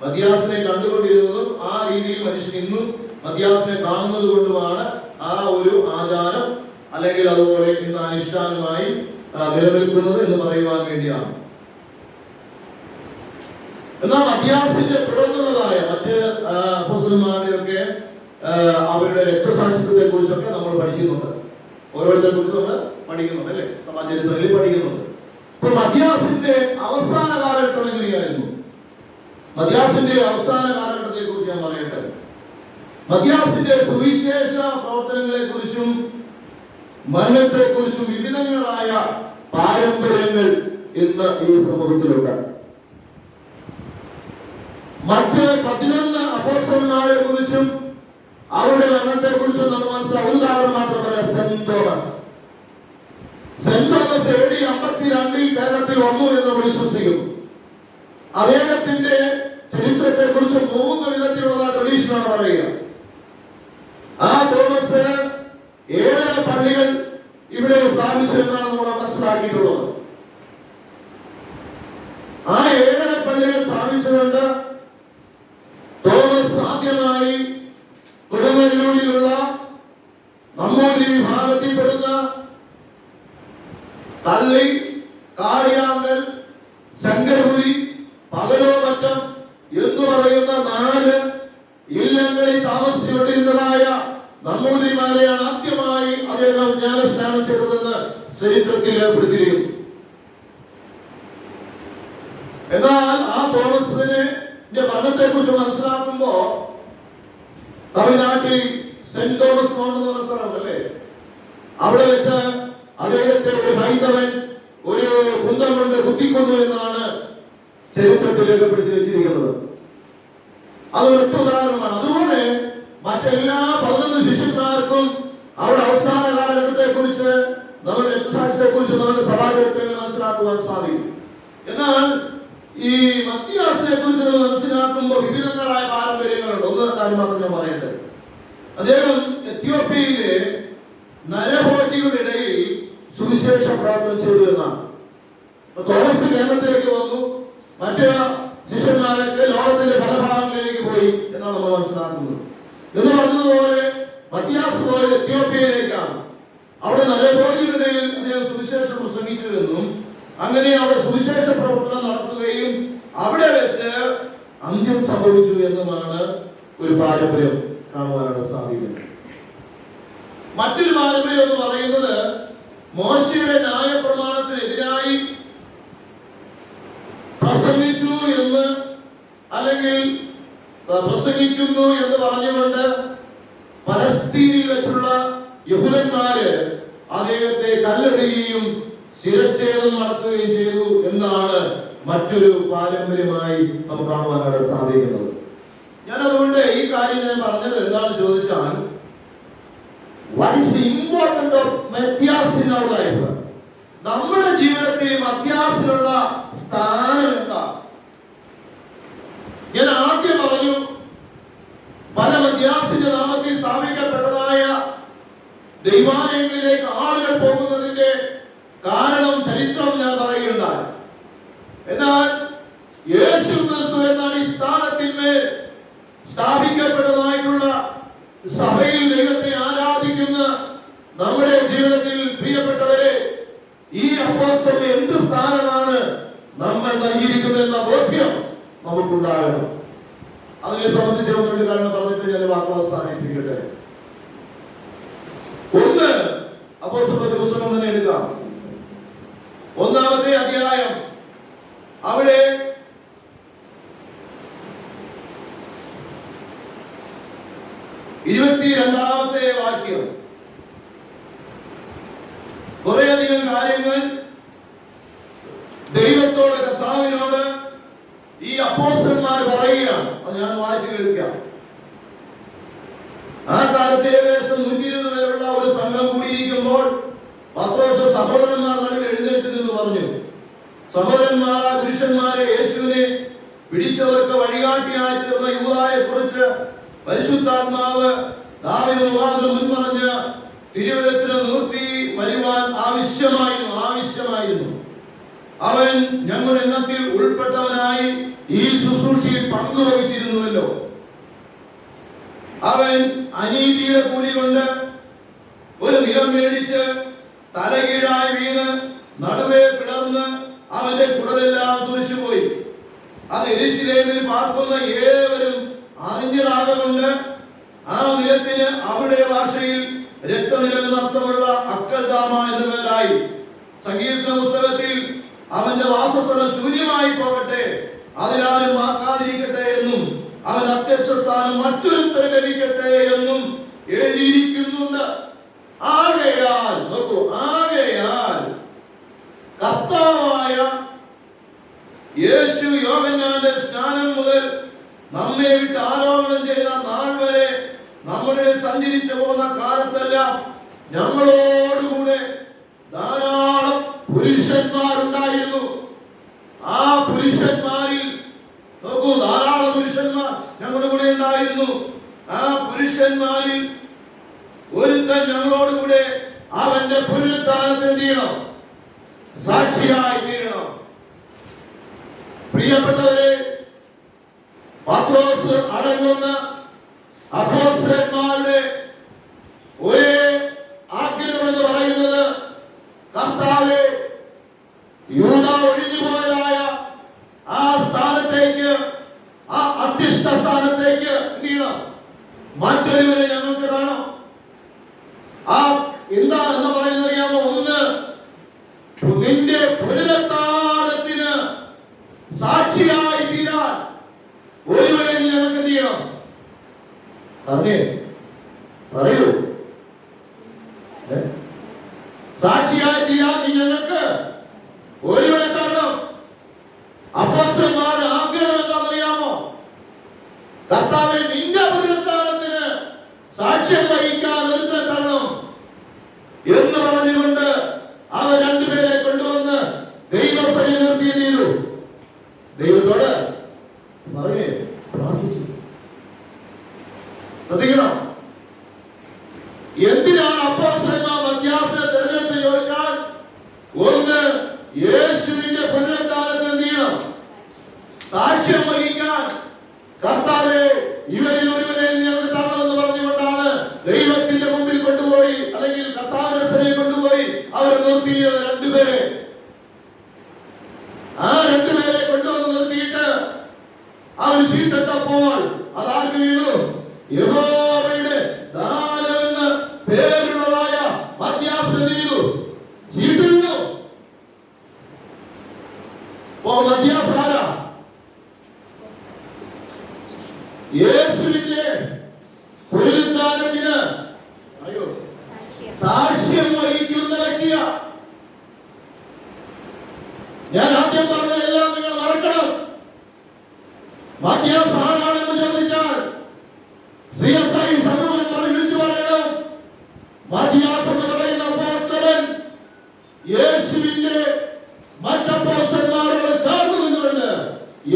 മധ്യാസിനെ കണ്ടുകൊണ്ടിരുന്നതും ആ രീതിയിൽ മനുഷ്യൻ ഇന്നും മധ്യാസിനെ കാണുന്നത് കൊണ്ടുമാണ് ആ ഒരു ആചാരം അല്ലെങ്കിൽ അതുപോലെ ഇന്ന് അനുഷ്ഠാനമായി നിലനിൽക്കുന്നത് എന്ന് പറയുവാൻ വേണ്ടിയാണ്. എന്നാൽ മധ്യാസിന്റെ തുടർന്നുള്ളതായ മറ്റ് അപ്പോസ്തലന്മാരുടെയൊക്കെ അവരുടെ രക്തസാക്ഷിത്വത്തെ കുറിച്ചൊക്കെ നമ്മൾ പഠിക്കുന്നുണ്ട്. ഓരോരുത്തരെ കുറിച്ച് നമ്മൾ പഠിക്കുന്നുണ്ട് അല്ലെ, സമാചരിത്രങ്ങളിൽ പഠിക്കുന്നുണ്ട്. ഇപ്പൊ മധ്യാസിന്റെ അവസാന കാലഘട്ടം എങ്ങനെയായിരുന്നു? മധ്യാസിന്റെ അവസാന കാലഘട്ടത്തെ കുറിച്ച് ഞാൻ പറയട്ടെ. മധ്യാസിന്റെ സുവിശേഷ പ്രവർത്തനങ്ങളെ കുറിച്ചും മരണത്തെ കുറിച്ചും വിവിധങ്ങളായ പാരമ്പര്യങ്ങൾ ഇന്ന് ഈ സമൂഹത്തിലുണ്ട്. മറ്റ് 11 അപ്പോസ്തലന്മാരെ കുറിച്ചും അവരുടെ മരണത്തെ കുറിച്ചും നമ്മൾ മനസ്സിലാവും. ഉദാഹരണം മാത്രമല്ല, സെന്റ് തോമസ് AD 52 കേരളത്തിൽ വന്നു എന്ന് നമ്മൾ വിശ്വസിക്കുന്നു. അദ്ദേഹത്തിന്റെ ചരിത്രത്തെ കുറിച്ച് 3 വിധത്തിലുള്ള ട്രഡീഷനാണ് പറയുക. ആ തോമസ് 7 പള്ളികൾ ഇവിടെ സ്ഥാപിച്ചു എന്നാണ് നമ്മൾ മനസ്സിലാക്കിയിട്ടുള്ളത്. ആ 7 പള്ളികൾ സ്ഥാപിച്ചുകൊണ്ട് തോമസ് ആദ്യമായി കൊടുങ്ങല്ലൂരിലുള്ള നമ്പൂതിരി വിഭാഗത്തിൽപ്പെടുന്ന തള്ളി, കാളിയാങ്കൽ, ശങ്കരപുരി, പകലോമറ്റം എന്ന് പറയുന്ന 4 ഇല്ലങ്ങളിൽ താമസിച്ചുകൊണ്ടിരുന്നതായ നമ്പൂതിരിമാരെയാണ് ആദ്യമായി അദ്ദേഹം ജ്ഞാനസ്നാനം ചെയ്തതെന്ന് ചരിത്രത്തിൽ രേഖപ്പെടുത്തിയിരിക്കുന്നു. എന്നാൽ ആ തോമസിന്റെ മരണത്തെ കുറിച്ച് മനസ്സിലാക്കുമ്പോ തമിഴ്നാട്ടിൽ സെന്റ് തോമസ് മൗണ്ട് എന്ന് പറഞ്ഞ സ്ഥലമുണ്ടല്ലേ, അവിടെ വെച്ച് അദ്ദേഹത്തെ ഒരു ഹൈന്ദവൻ ഒരു കുന്തം കൊണ്ട് കുത്തിക്കൊന്നു എന്നാണ് ചരിത്രത്തിൽ രേഖപ്പെടുത്തി വെച്ചിരിക്കുന്നത്. അതൊരൊറ്റ ഉദാഹരണമാണ്. അതുപോലെ മറ്റെല്ലാ 11 ശിഷ്യന്മാർക്കും അവരുടെ അവസാന കാലഘട്ടത്തെ കുറിച്ച് നമ്മുടെ രക്തസാക്ഷിയെ കുറിച്ച് നമ്മുടെ സഭാചരിത്രങ്ങൾ മനസ്സിലാക്കുവാൻ സാധിക്കും. എന്നാൽ ഈ മത്തിയാസിനെ കുറിച്ച് നമ്മൾ മനസ്സിലാക്കുമ്പോൾ വിവിധങ്ങളായ പാരമ്പര്യങ്ങളുണ്ട്. ഒന്ന് കാര്യം മാത്രം ഞാൻ പറയട്ടെ. അദ്ദേഹം എത്യോപ്യയിലെ നരഭോജികളുടെ ഇടയിൽ സുവിശേഷ പ്രവർത്തനം ചെയ്തു എന്നാണ്. തോമസ് കേരളത്തിലേക്ക് വന്നു, മറ്റു ശിഷ്യന്മാരൊക്കെ ലോകത്തിന്റെ പല ഭാഗങ്ങളിലേക്ക് പോയി എന്നാണ് നമ്മൾ മനസ്സിലാക്കുന്നത്. എന്ന് പറഞ്ഞതുപോലെ മത്തിയാസ് പോയത് എത്യോപ്യയിലേക്കാണ്. അവിടെ നരഭോജികളുടെ ഇടയിൽ അദ്ദേഹം സുവിശേഷം പ്രസംഗിച്ചു എന്നും അങ്ങനെ അവിടെ സുവിശേഷ പ്രവർത്തനം നടത്തുകയും അവിടെ വെച്ച് അന്ത്യം സംഭവിച്ചു എന്നുമാണ് ഒരു പാരമ്പര്യം കാണുവാനാണ് സാധിക്കുന്നത്. മറ്റൊരു പാരമ്പര്യം എന്ന് പറയുന്നത് മോശയുടെ ന്യായപ്രമാണത്തിനെതിരായി പ്രസംഗിച്ചു എന്ന് അല്ലെങ്കിൽ പ്രസംഗിക്കുന്നു എന്ന് പറഞ്ഞുകൊണ്ട് പലസ്തീനിൽ വെച്ചുള്ള യഹൂദന്മാര് അദ്ദേഹത്തെ കല്ലെറിയുകയും ശിരച്ഛേദം നടത്തുകയും ചെയ്തു എന്നാണ് മറ്റൊരു പാരമ്പര്യമായി നമുക്ക് കാണുവാനാണ് സാധിക്കുന്നത്. ഞാൻ അതുകൊണ്ട് ഈ കാര്യം ഞാൻ പറഞ്ഞത് എന്താണെന്ന് ചോദിച്ചാൽ, what is the importance of Matthias in our life? നമ്മുടെ ജീവിതത്തിൽ മധ്യാസിനുള്ള സ്ഥാനം എന്താ? ഞാൻ ആദ്യം പറഞ്ഞു, പല മധ്യാസിന്റെ നാമത്തിൽ സ്ഥാപിക്കപ്പെട്ടതായ ദൈവാലയങ്ങളിലേക്ക് ആളുകൾ പോകുന്നതിന്റെ കാരണം ചരിത്രം ഞാൻ പറയുകയുണ്ടായി. എന്നാൽ യേശു ക്രിസ്തു എന്ന അടിസ്ഥാനത്തിന്മേൽ സ്ഥാപിക്കപ്പെട്ടതായിട്ടുള്ള സഭയിൽ ദൈവത്തെ ആരാധിക്കുന്ന നമ്മുടെ ജീവിതത്തിൽ പ്രിയപ്പെട്ടവരെ, ഈ അപ്പോസ്തലന് എന്ത് സ്ഥാനമാണ് നമ്മൾ നൽകിയിരിക്കുന്നത് എന്ന ബോധ്യം നമുക്കുണ്ടാകണം. അതിനെ സംബന്ധിച്ച് ഒന്നുകൊണ്ട് കാരണം പറഞ്ഞിട്ട് ഞാൻ വാക്ക് അവസാനിപ്പിക്കട്ടെ. ഒന്ന്, അപ്പോസ്തലന്റെ പുസ്തകം തന്നെ എടുക്കാം. 1-ാമത്തെ അധ്യായം, അവിടെ 22-ാമത്തെ വാക്യം. കുറേയധികം കാര്യങ്ങൾ ദൈവത്തോട്, കർത്താവിനോട് ഈ അപ്പോസ്തലന്മാർ പറയുകയാണ്. അത് ഞാൻ വായിച്ചു കേൾക്കാം. ആ കാലത്ത് ഏകദേശം 120 പേരുള്ള ഒരു സംഘം കൂടിയിരിക്കുമ്പോൾ പത്രോസ് സഹോദരന്മാർ നടുവിൽ എഴുന്നേറ്റ് നിന്ന് പറഞ്ഞു, സഹോദരന്മാരാ പുരുഷന്മാരെ, യേശുവിനെ പിടിച്ചവർക്ക് വഴികാട്ടിയായി തീർന്ന യൂദായെ കുറിച്ച് പരിശുദ്ധാത്മാവ് ദാവീദ് മുഖാന്തരം മുൻപറഞ്ഞ തിരുവെഴുത്തിന് നിവൃത്തി വരുവാൻ ആവശ്യമായിരുന്നു. ഉണ്ടായിരുന്നു. അവൻ ഞങ്ങളുടെ എണ്ണത്തിൽ ഉൾപ്പെട്ടവനായി ഈ ശുശ്രൂഷയിൽ പങ്കുവഹിച്ചിരുന്നുവല്ലോ. അവൻ അനീതിയുടെ കൂലി കൊണ്ട് ഒരു നിലം മേടിച്ച് തലകീഴായി വീണ് നടുവേ പിളർന്ന് അവന്റെ കുടലെല്ലാം തുറിച്ചുപോയി. അത് യെരൂശലേമിൽ പാർക്കുന്ന ഏവരും അറിഞ്ഞതാകൊണ്ട് ആ നിലത്തിന് അവിടെ ഭാഷയിൽ രക്തനിലമെന്ന് അർത്ഥമുള്ള അക്കൽദാമ എന്ന പേരായി. സങ്കീർത്തന പുസ്തകത്തിൽ അവന്റെ വാസസ്ഥലം ശൂന്യമായി പോകട്ടെ, അതിലാരും ആക്കാതിരിക്കട്ടെ എന്നും അവൻ അധ്യക്ഷ സ്ഥാനം മറ്റൊരുത്തരം ലഭിക്കട്ടെ എന്നും എഴുതിയിരിക്കുന്നുണ്ട്. ആകയാൽ നോക്കൂ, ആകയാൽ കർത്താവായ യേശു യോഹന്നാന്റെ സ്നാനം മുതൽ നമ്മെ വിട്ട് ആരോപണം ചെയ്ത നാൾ വരെ നമ്മുടെ സഞ്ചരിച്ചു പോകുന്ന കാലത്തെല്ലാം ഞങ്ങളോടുകൂടെ ധാരാളം പുരുഷന്മാരുണ്ടായിരുന്നു. ആ പുരുഷന്മാരിൽ നോക്കൂ, ധാരാളം പുരുഷന്മാർ ഞങ്ങളുടെ കൂടെ ഉണ്ടായിരുന്നു. ആ പുരുഷന്മാരിൽ ഒരുത്തൻ ഞങ്ങളോടുകൂടെ അവന്റെ പുനരുത്ഥാനത്തിന് തീരണം, സാക്ഷിയായി തീരണം. പ്രിയപ്പെട്ടവരെ, പത്രോസ് അടങ്ങുന്ന അപ്പോസ്തലന്മാരുടെ ഒരേ ആഗ്രഹം എന്ന് പറയുന്നത് കർത്താവേ, യൂദ ഒഴിഞ്ഞുപോയതായ ആ സ്ഥാനത്തേക്ക്, ആ അധ്യക്ഷ സ്ഥാനത്തേക്ക് മറ്റൊരുവരെ ഞങ്ങൾക്ക് കാണാം. ആ എന്താ എന്ന് പറയുന്നത് അറിയാമോ? ഒന്ന്, നിന്റെ പുനരുത്ഥാനത്തിന് സാക്ഷിയായി തീരാൻ ഒരുവരെ നീ ഞങ്ങൾക്ക് എന്ത് ചെയ്യണം? പറഞ്ഞേ, പറയൂ. സാക്ഷിയായി തീരാൻ നീ ഞങ്ങൾക്ക് ഒരുവരെ തരണം. അപ്പോസ്തലന്മാരുടെ ആഗ്രഹം എന്താണെന്നറിയാമോ? കർത്താവേ, നിന്റെ പുനരുത്ഥാനത്തിന് സാക്ഷ്യം വഹിക്കാൻ ഒരുത്തരെ തരണം എന്ന് പറഞ്ഞുകൊണ്ട് അവർ രണ്ടുപേരെ കൊണ്ടുവന്ന് ദൈവസഭയിൽ നിർത്തി ചെയ്തു. ദൈവത്തോട് പറയേ പ്രാർത്ഥിച്ചു. ശ്രദ്ധിക്കണം. എന്തിനാണ് അപ്പോസ്തലന്മാർ മധ്യാസ്ഥനെ തെരഞ്ഞെടുത്ത് ചോദിച്ചാൽ, ഒന്ന്, യേശുവിന്റെ പുനരുത്ഥാനത്തിന് എന്ത് ചെയ്യണം? സാക്ഷ്യം വഹിക്കാൻ. കർത്താവേ, ഇവരിൽ ഒരുവരെ ഞങ്ങൾക്ക് തരണമെന്ന് പറഞ്ഞുകൊണ്ടാണ് ദൈവത്തിന്റെ മുമ്പിൽ കൊണ്ടുപോയി, അല്ലെങ്കിൽ കർത്താവിന്റെ സഭയിൽ കൊണ്ടുപോയി അവരെ നിർത്തിയത്. രണ്ടുപേരെ, ആ രണ്ടുപേരെ കൊണ്ടുവന്ന് നിർത്തിയിട്ട് അവർ ചീട്ടപ്പോൾ അതാർക്ക് വീണു? യഹോവയുടെ ദാനമെന്ന് പേരുള്ളതായ മധ്യാസ്ഥൻ ചെയ്തു, ചീട്ട് വീണു. മധ്യാസ്ഥ ആരാ? യേശുവിന്റെ പുനരുത്ഥാനത്തിന് സാക്ഷ്യം വഹിക്കുന്ന വ്യക്തിയ. ഞാൻ ആദ്യം പറഞ്ഞതെല്ലാം നിങ്ങൾ മറക്കണം. മധ്യാസ്ഥ ആരാണെന്ന് ചോദിച്ചാൽ CSI സമൂഹം വിളിച്ചു പറയണം. മധ്യാസ്ഥ എന്ന് പറയുന്ന അപ്പോസ്തലൻ യേശുവിന്റെ മറ്റപ്പോസ്തലന്മാരോട് ചേർന്ന് നിന്നുകൊണ്ട്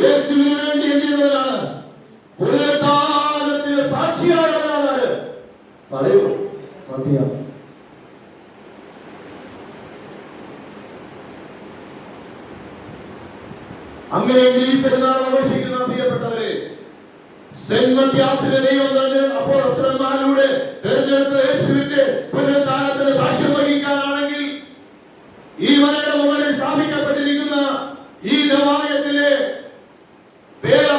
യേശുവിന് വേണ്ടി എന്ത് ചെയ്തവരാണ്? പുനരുത്ഥാനത്തിന് സാക്ഷിയായവരാണ്. പറയൂ, മധ്യാസ്ഥ. അങ്ങനെയെങ്കിൽ ഈ പെരുന്നാൾ ആഘോഷിക്കുന്ന പ്രിയപ്പെട്ടവരെ, സെന്റ് മത്യാസിന്റെ ദൈവം തന്നെ അപ്പോസ്തലന്മാരിലൂടെ തെരഞ്ഞെടുത്ത യേശുവിന്റെ പുനരുത്ഥാനത്തിന് സാക്ഷ്യം വഹിക്കാനാണെങ്കിൽ, ഈ മലയുടെ മുകളിൽ സ്ഥാപിക്കപ്പെട്ടിരിക്കുന്ന ഈ ദേവാലയത്തിലെ പേര്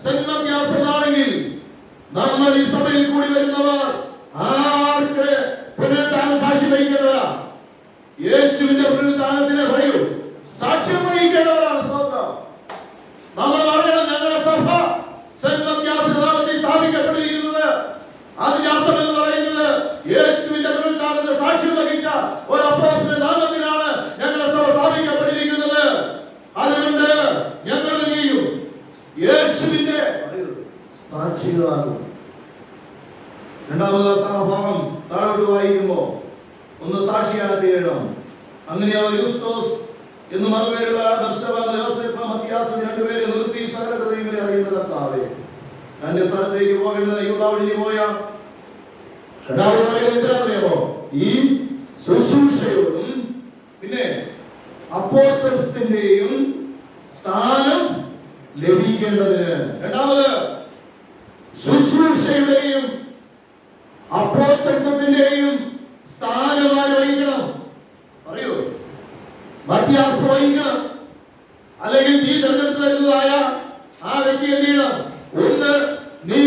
സെന്റ് മത്യാസ് എന്നാണെങ്കിൽ, നമ്മൾ ഈ സഭയിൽ കൂടി വരുന്നവർ ആർക്ക് പുനരുത്ഥാനം സാക്ഷ്യം വഹിക്കേണ്ടവരാ? യേശുവിന്റെ പുനരുത്ഥാനത്തിന് പറയൂ, സാക്ഷ്യം വഹിക്കേണ്ടവരാണ്. സ്തോത്രം. നമ്മൾ പറയണം, ഞങ്ങളുടെ സഭ സെന്റ് മത്യാസിന്റെ നാമത്തിൽ സ്ഥാപിക്കപ്പെട്ടിരിക്കുന്നത്. അതിന്റെ അർത്ഥം എന്ന് പറയുന്നത് യേശുവിന്റെ പുനരുത്ഥാനത്തിന് സാക്ഷ്യം വഹിച്ച ഒരു അപ്പോസ്തലന്റെ നാമത്തിലാണ് ഞങ്ങളുടെ സഭ സ്ഥാപിക്കപ്പെട്ടിരിക്കുന്നത്. അതുകൊണ്ട് ഞങ്ങൾ ചെയ്യും യേശുവിന്റെ സാക്ഷികളാകും. രണ്ടാമത് ഭാഗം താഴോട്ട് വായിക്കുമ്പോ, ഒന്ന് സാക്ഷിയായി തീരണം. അങ്ങനെ അവർ യൂസ്തോസ് എന്ന് മറുപേരുള്ള മത്യാസ് രണ്ടുപേരെ നിർത്തി സകല ഹൃദയങ്ങളെ അറിയുന്ന കർത്താവേ, തന്റെ സ്ഥലത്തേക്ക് പോകേണ്ടത് യൂദ ഒഴിഞ്ഞു പോയ എന്തിനാണെന്നറിയാമോ? ഈ ശുശ്രൂഷയോടും പിന്നെ അപ്പോസ്തലത്വത്തിന്റെയും സ്ഥാനം ലഭിക്കേണ്ടതിന്. രണ്ടാമത്, ശുശ്രൂഷയുടെയും അപ്പോസ്തലത്വത്തിന്റെയും സ്ഥാനമായി വഹിക്കണം. പറയൂ, മധ്യാസം വഹിക്കണം. അല്ലെങ്കിൽ നീ തെരഞ്ഞെടുത്ത് തരുന്നതായ ആ വ്യക്തി എന്ത് ചെയ്യണം? ഒന്ന്, നീ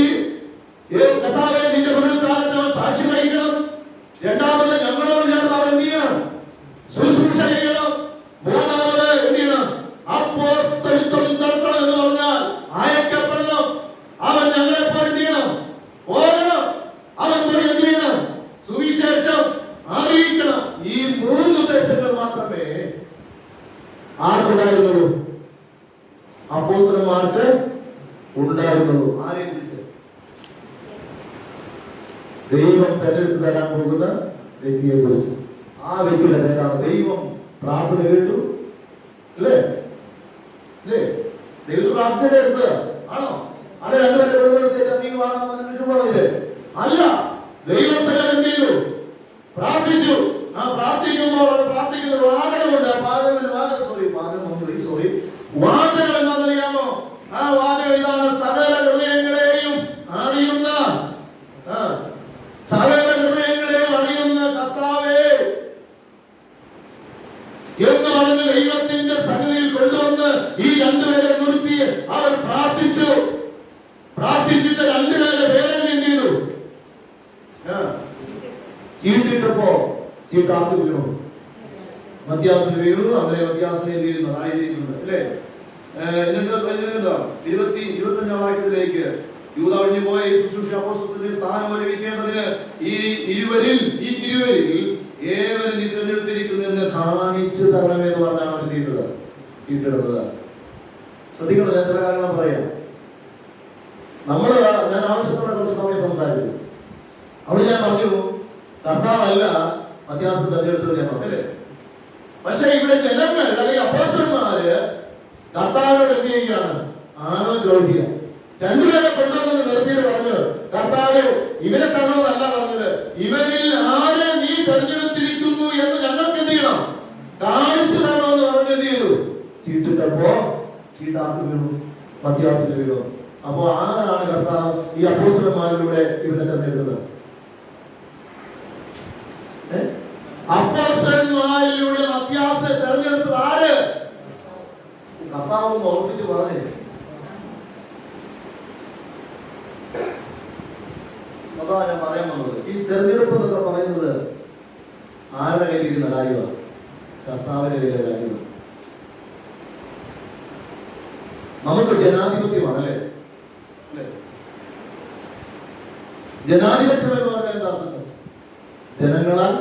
കർത്താവേ നിന്റെ പുനരുത്ഥാനത്തിന് സാക്ഷി വഹിക്കണം. രണ്ടാമത്, ഞങ്ങളോട് ചേർന്ന് അവൻ എന്ത് ചെയ്യണം? ശുശ്രൂഷ ചെയ്യണം. മൂന്നാമത് എന്ത് ചെയ്യണം? അപ്പോസ്തലത്വം നടത്തണം എന്ന് പറഞ്ഞാൽ അയക്കപ്പെടണം. അവൻ ഞങ്ങളെ പോലെ എന്ത് ചെയ്യണം? പോകണം. അവൻ പോയി എന്ത് ചെയ്യണം? സുവിശേഷം അറിയിക്കണം. ഈ മൂന്ന് ഉദ്ദേശങ്ങൾ മാത്രമേ ആർക്കുണ്ടായിരുന്നുള്ളൂ? അപ്പോസ്തലന്മാർക്ക് ഉണ്ടായിരുന്നുള്ളൂ. ആരെയും കുറിച്ച്? ദൈവം തെരഞ്ഞെടുത്ത് തരാൻ പോകുന്ന വ്യക്തിയെ കുറിച്ച്. ആ വ്യക്തിയുടെ പേരാണ്. ദൈവം പ്രാർത്ഥന കേട്ടു അല്ലേ? ദൈവത്തെ പ്രാർത്ഥന എടുക്കുക ആണോ? അത് രണ്ടുപേരെ അല്ല. ദൈവസേന എന്ത് ചെയ്തു? പ്രാർത്ഥിച്ചു. ആ പ്രാർത്ഥിക്കുമ്പോൾ പ്രാർത്ഥിക്കുന്ന വാചകമുണ്ട്. വാചകം എന്താണെന്നറിയാമോ? ആ വാചകം ഇതാണ്: സകല ഹൃദയങ്ങളെയും അറിയുന്ന, സകല ഹൃദയങ്ങളെയും അറിയുന്ന കർത്താവേ എന്ന് പറഞ്ഞ് ദൈവത്തിന്റെ സന്നിധിയിൽ കൊണ്ടുവന്ന് ഈ രണ്ടുപേരെ നിർത്തി അവർ പ്രാർത്ഥിച്ചു. പ്രാർത്ഥിച്ചിട്ട് രണ്ടുപേരെ പേരെ എന്ത് ചെയ്തു? ചീട്ടിട്ടപ്പോ ചീട്ടാർക്ക് വീണു. മധ്യാസന വീണു. അവരെ മധ്യാസന എന്ത് ചെയ്യുന്നു? ആയിരിക്കുന്നുണ്ട് അല്ലേ? 25-ാം വാക്യത്തിലേക്ക്, യൂദാ ഒഴിഞ്ഞു പോയ ഈ ശുശ്രൂഷ അപ്പോസ്തലത്തിന്റെ സ്ഥാനം ലഭിക്കേണ്ടതിന് ഈ ഇരുവരിൽ ഏവരും നീ തിരഞ്ഞെടുത്തിരിക്കുന്നെന്ന് കാണിച്ചു തരണമെന്ന് പറഞ്ഞാണ് അവർ ചെയ്യുന്നത്, ചീട്ടിടുന്നത്. ശ്രദ്ധിക്കണം, ഞാൻ ചില കാര്യങ്ങൾ പറയാം. ഞാൻ ആവശ്യത്തോടെ കുറച്ച് സമയം സംസാരിച്ചു. അവിടെ ഞാൻ പറഞ്ഞു കർത്താവല്ല മധ്യാസം തെരഞ്ഞെടുത്തത് ഞാൻ പറഞ്ഞല്ലേ. പക്ഷെ ഇവിടെ ജനങ്ങൾ അല്ലെങ്കിൽ അപ്പോസ്തലന്മാര് കർത്താവിനോട് എന്ത് ചെയ്യുകയാണ്? ആണോ ചോദിക്കുക. രണ്ടുപേരെ കൊണ്ടുവന്നത് നിർത്തിയിട്ട് പറഞ്ഞു, കർത്താവ് ഇവരെ കാണുന്നതല്ല പറഞ്ഞത്, ഇവരിൽ ആരെ നീ തെരഞ്ഞെടുത്തിരിക്കുന്നു എന്ന് ഞങ്ങൾക്ക് എന്ത് ചെയ്യണം? കാണിച്ചു തരണോ എന്ന് പറഞ്ഞ് എന്ത് ചെയ്തു? ചീട്ടിട്ടപ്പോ ചീട്ടാർക്ക് വീണു, മധ്യാസത്തിൽ വീണു. അപ്പോ ആരാണ് കർത്താവ് ഈ അപ്പോസ്തലന്മാരിലൂടെ ഇവരെ തെരഞ്ഞെടുത്തത്? അപ്പോസ്തലന്മാരിലൂടെ മധ്യാസത്തെ തെരഞ്ഞെടുത്തത് ആര്? കർത്താവ് ഓർമ്മിച്ച് പറഞ്ഞേ. അതാണ് ഞാൻ പറയാൻ വന്നത്. ഈ തെരഞ്ഞെടുപ്പ് എന്നൊക്കെ പറയുന്നത് ആരുടെ കയ്യിലിരിക്കുന്ന കാര്യമാണ്? കർത്താവിന്റെ കയ്യിലെ കാര്യമാണ്. നമുക്ക് ജനാധിപത്യമാണല്ലേ? ജനാധിപത്യം എന്ന് പറഞ്ഞാൽ എന്താ? ജനങ്ങളാൽ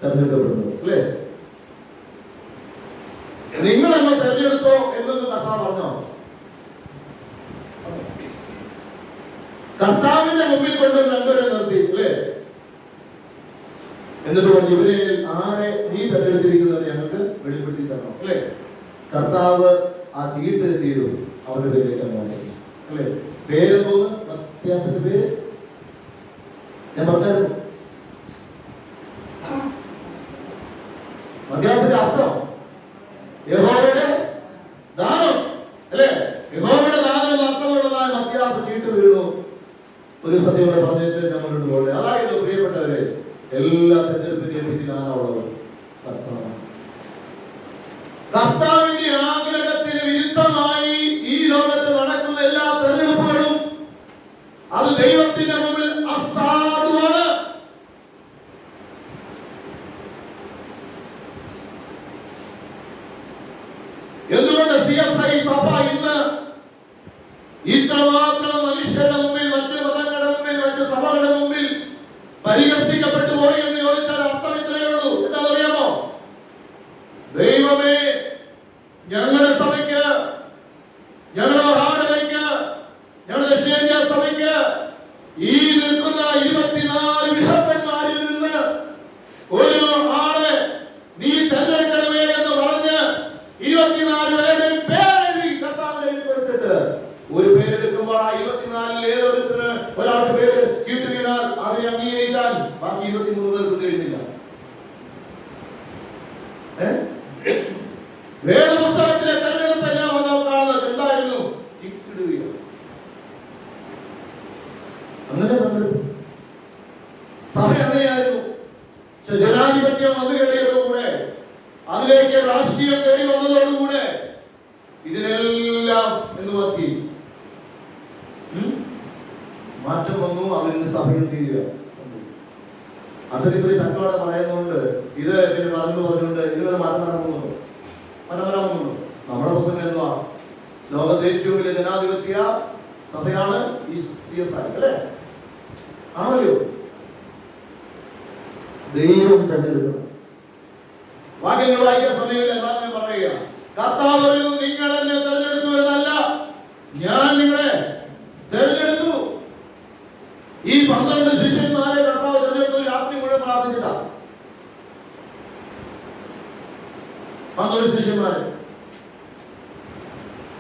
തെരഞ്ഞെടുക്കപ്പെടുന്നത് അല്ലേ? നിങ്ങൾ എന്നെ തെരഞ്ഞെടുത്തോ എന്നൊന്നും കർത്താവ് പറഞ്ഞോ? കർത്താവിന്റെ മുമ്പിൽ കൊണ്ട് രണ്ടുപേരെ നിർത്തി അല്ലേ? എന്നിട്ട് പറഞ്ഞു, ഇവരെ ആരെ നീ തെരഞ്ഞെടുത്തിരിക്കുന്നത് ഞങ്ങൾക്ക് വെളിപ്പെടുത്തി തരണം അല്ലേ? കർത്താവ് ആ ചീട്ട് എന്ത് ചെയ്തു? അവരുടെ പേരിലേക്ക് മാറ്റി അല്ലേ? പേരെന്തോന്ന്? മധ്യാസത്തിന്റെ പേര് ഞാൻ പറഞ്ഞായിരുന്നു. മധ്യാസത്തിന്റെ അർത്ഥം യഹോവയുടെ ദാനം അല്ലേ? യഹോവയുടെ ദാനം എന്ന അർത്ഥമുള്ളതായ മധ്യാസ ചീട്ട് വീണു. ഒരു സത്യയോടെ പറഞ്ഞിട്ട് ഞങ്ങളോട് പോലെ. അതായത് പ്രിയപ്പെട്ടവരെ, എല്ലാ തെരഞ്ഞെടുപ്പിന്റെയും പിന്നിലാണുള്ളത് കർത്താവ്. കർത്താവിന്റെ ആഗ്രഹത്തിന് വിരുദ്ധമായി ഈ ലോകത്ത് നടക്കുന്ന എല്ലാ തെരഞ്ഞെടുപ്പുകളും അത് ദൈവത്തിന്റെ മുമ്പിൽ അസാധുവാണ്. എന്തുകൊണ്ട് CSI സഭ ഇന്ന് ഇത്രമാത്രം മനുഷ്യരുടെ മുമ്പിൽ, മറ്റു മതങ്ങളുടെ മുമ്പിൽ, മറ്റു സഭകളുടെ മുമ്പിൽ പരിഹസിക്കപ്പെട്ടു പോയി എന്ന് ചോദിച്ചാൽ അർത്ഥം ഇത്രയേ ഉള്ളൂ. എന്താണെന്നറിയാമോ? ദൈവമേ, ഞങ്ങളുടെ സഭയ്ക്ക്, ഞങ്ങളുടെ മഹാനഗരയ്ക്ക്, ഞങ്ങളുടെ ദക്ഷിണേന്ത്യ സഭയ്ക്ക് ഈ നിൽക്കുന്ന 24 ബിഷപ്പന്മാരിൽ നിന്ന് ഒരു ആളെ നീ തെരഞ്ഞെടുക്കണമേ എന്ന് പറഞ്ഞ് 24 പേരുടെ പേരെഴുതി കർത്താവിനെ കൊടുത്തിട്ട് ഒരു പേരെടുക്കുമ്പോൾ ആ 24 ഏതൊരുത്തിന് ഒരാൾക്ക് പേര് ചീട്ട് വീണാൽ അതിനെ അംഗീകരിക്കാൻ ബാക്കി 23 പേർക്ക് എഴുതില്ല. അഭിഷേകം കയറി വന്നതോടുകൂടെ ഇതിനെല്ലാം എന്ന് പറ്റി മാറ്റം വന്നു. അവരിന്ന് സഭയിൽ തീരുക. അച്ഛനിപ്പോ ശക്തോടെ പറയുന്നുണ്ട്. ഇത് പിന്നെ പറഞ്ഞുകൊണ്ട് ഇതിനൊരു മാറ്റം നടക്കുന്നുണ്ടോ? മനോഹരമുണ്ടോ? നമ്മുടെ പ്രസംഗം എന്തുവാ? ലോകത്തെ ഏറ്റവും വലിയ ജനാധിപത്യ സഭയാണ് ഈ CSI, അല്ലേ? ആണല്ലോ. ദൈവം തെരഞ്ഞെടുക്കണം. വാക്യങ്ങൾ വായിക്കാൻ സമയമില്ല. എന്നാൽ ഞാൻ പറയുക, കർത്താവ് പറയുന്നു, നിങ്ങൾ എന്നെ തെരഞ്ഞെടുത്തു എന്നല്ല, ഞാൻ നിങ്ങളെ തെരഞ്ഞെടുത്തു. ഈ 12 ശിഷ്യന്മാരെ കർത്താവ് തെരഞ്ഞെടുത്തു. രാത്രി മുഴുവൻ പ്രാർത്ഥിച്ചിട്ടാ 12 ശിഷ്യന്മാരെ.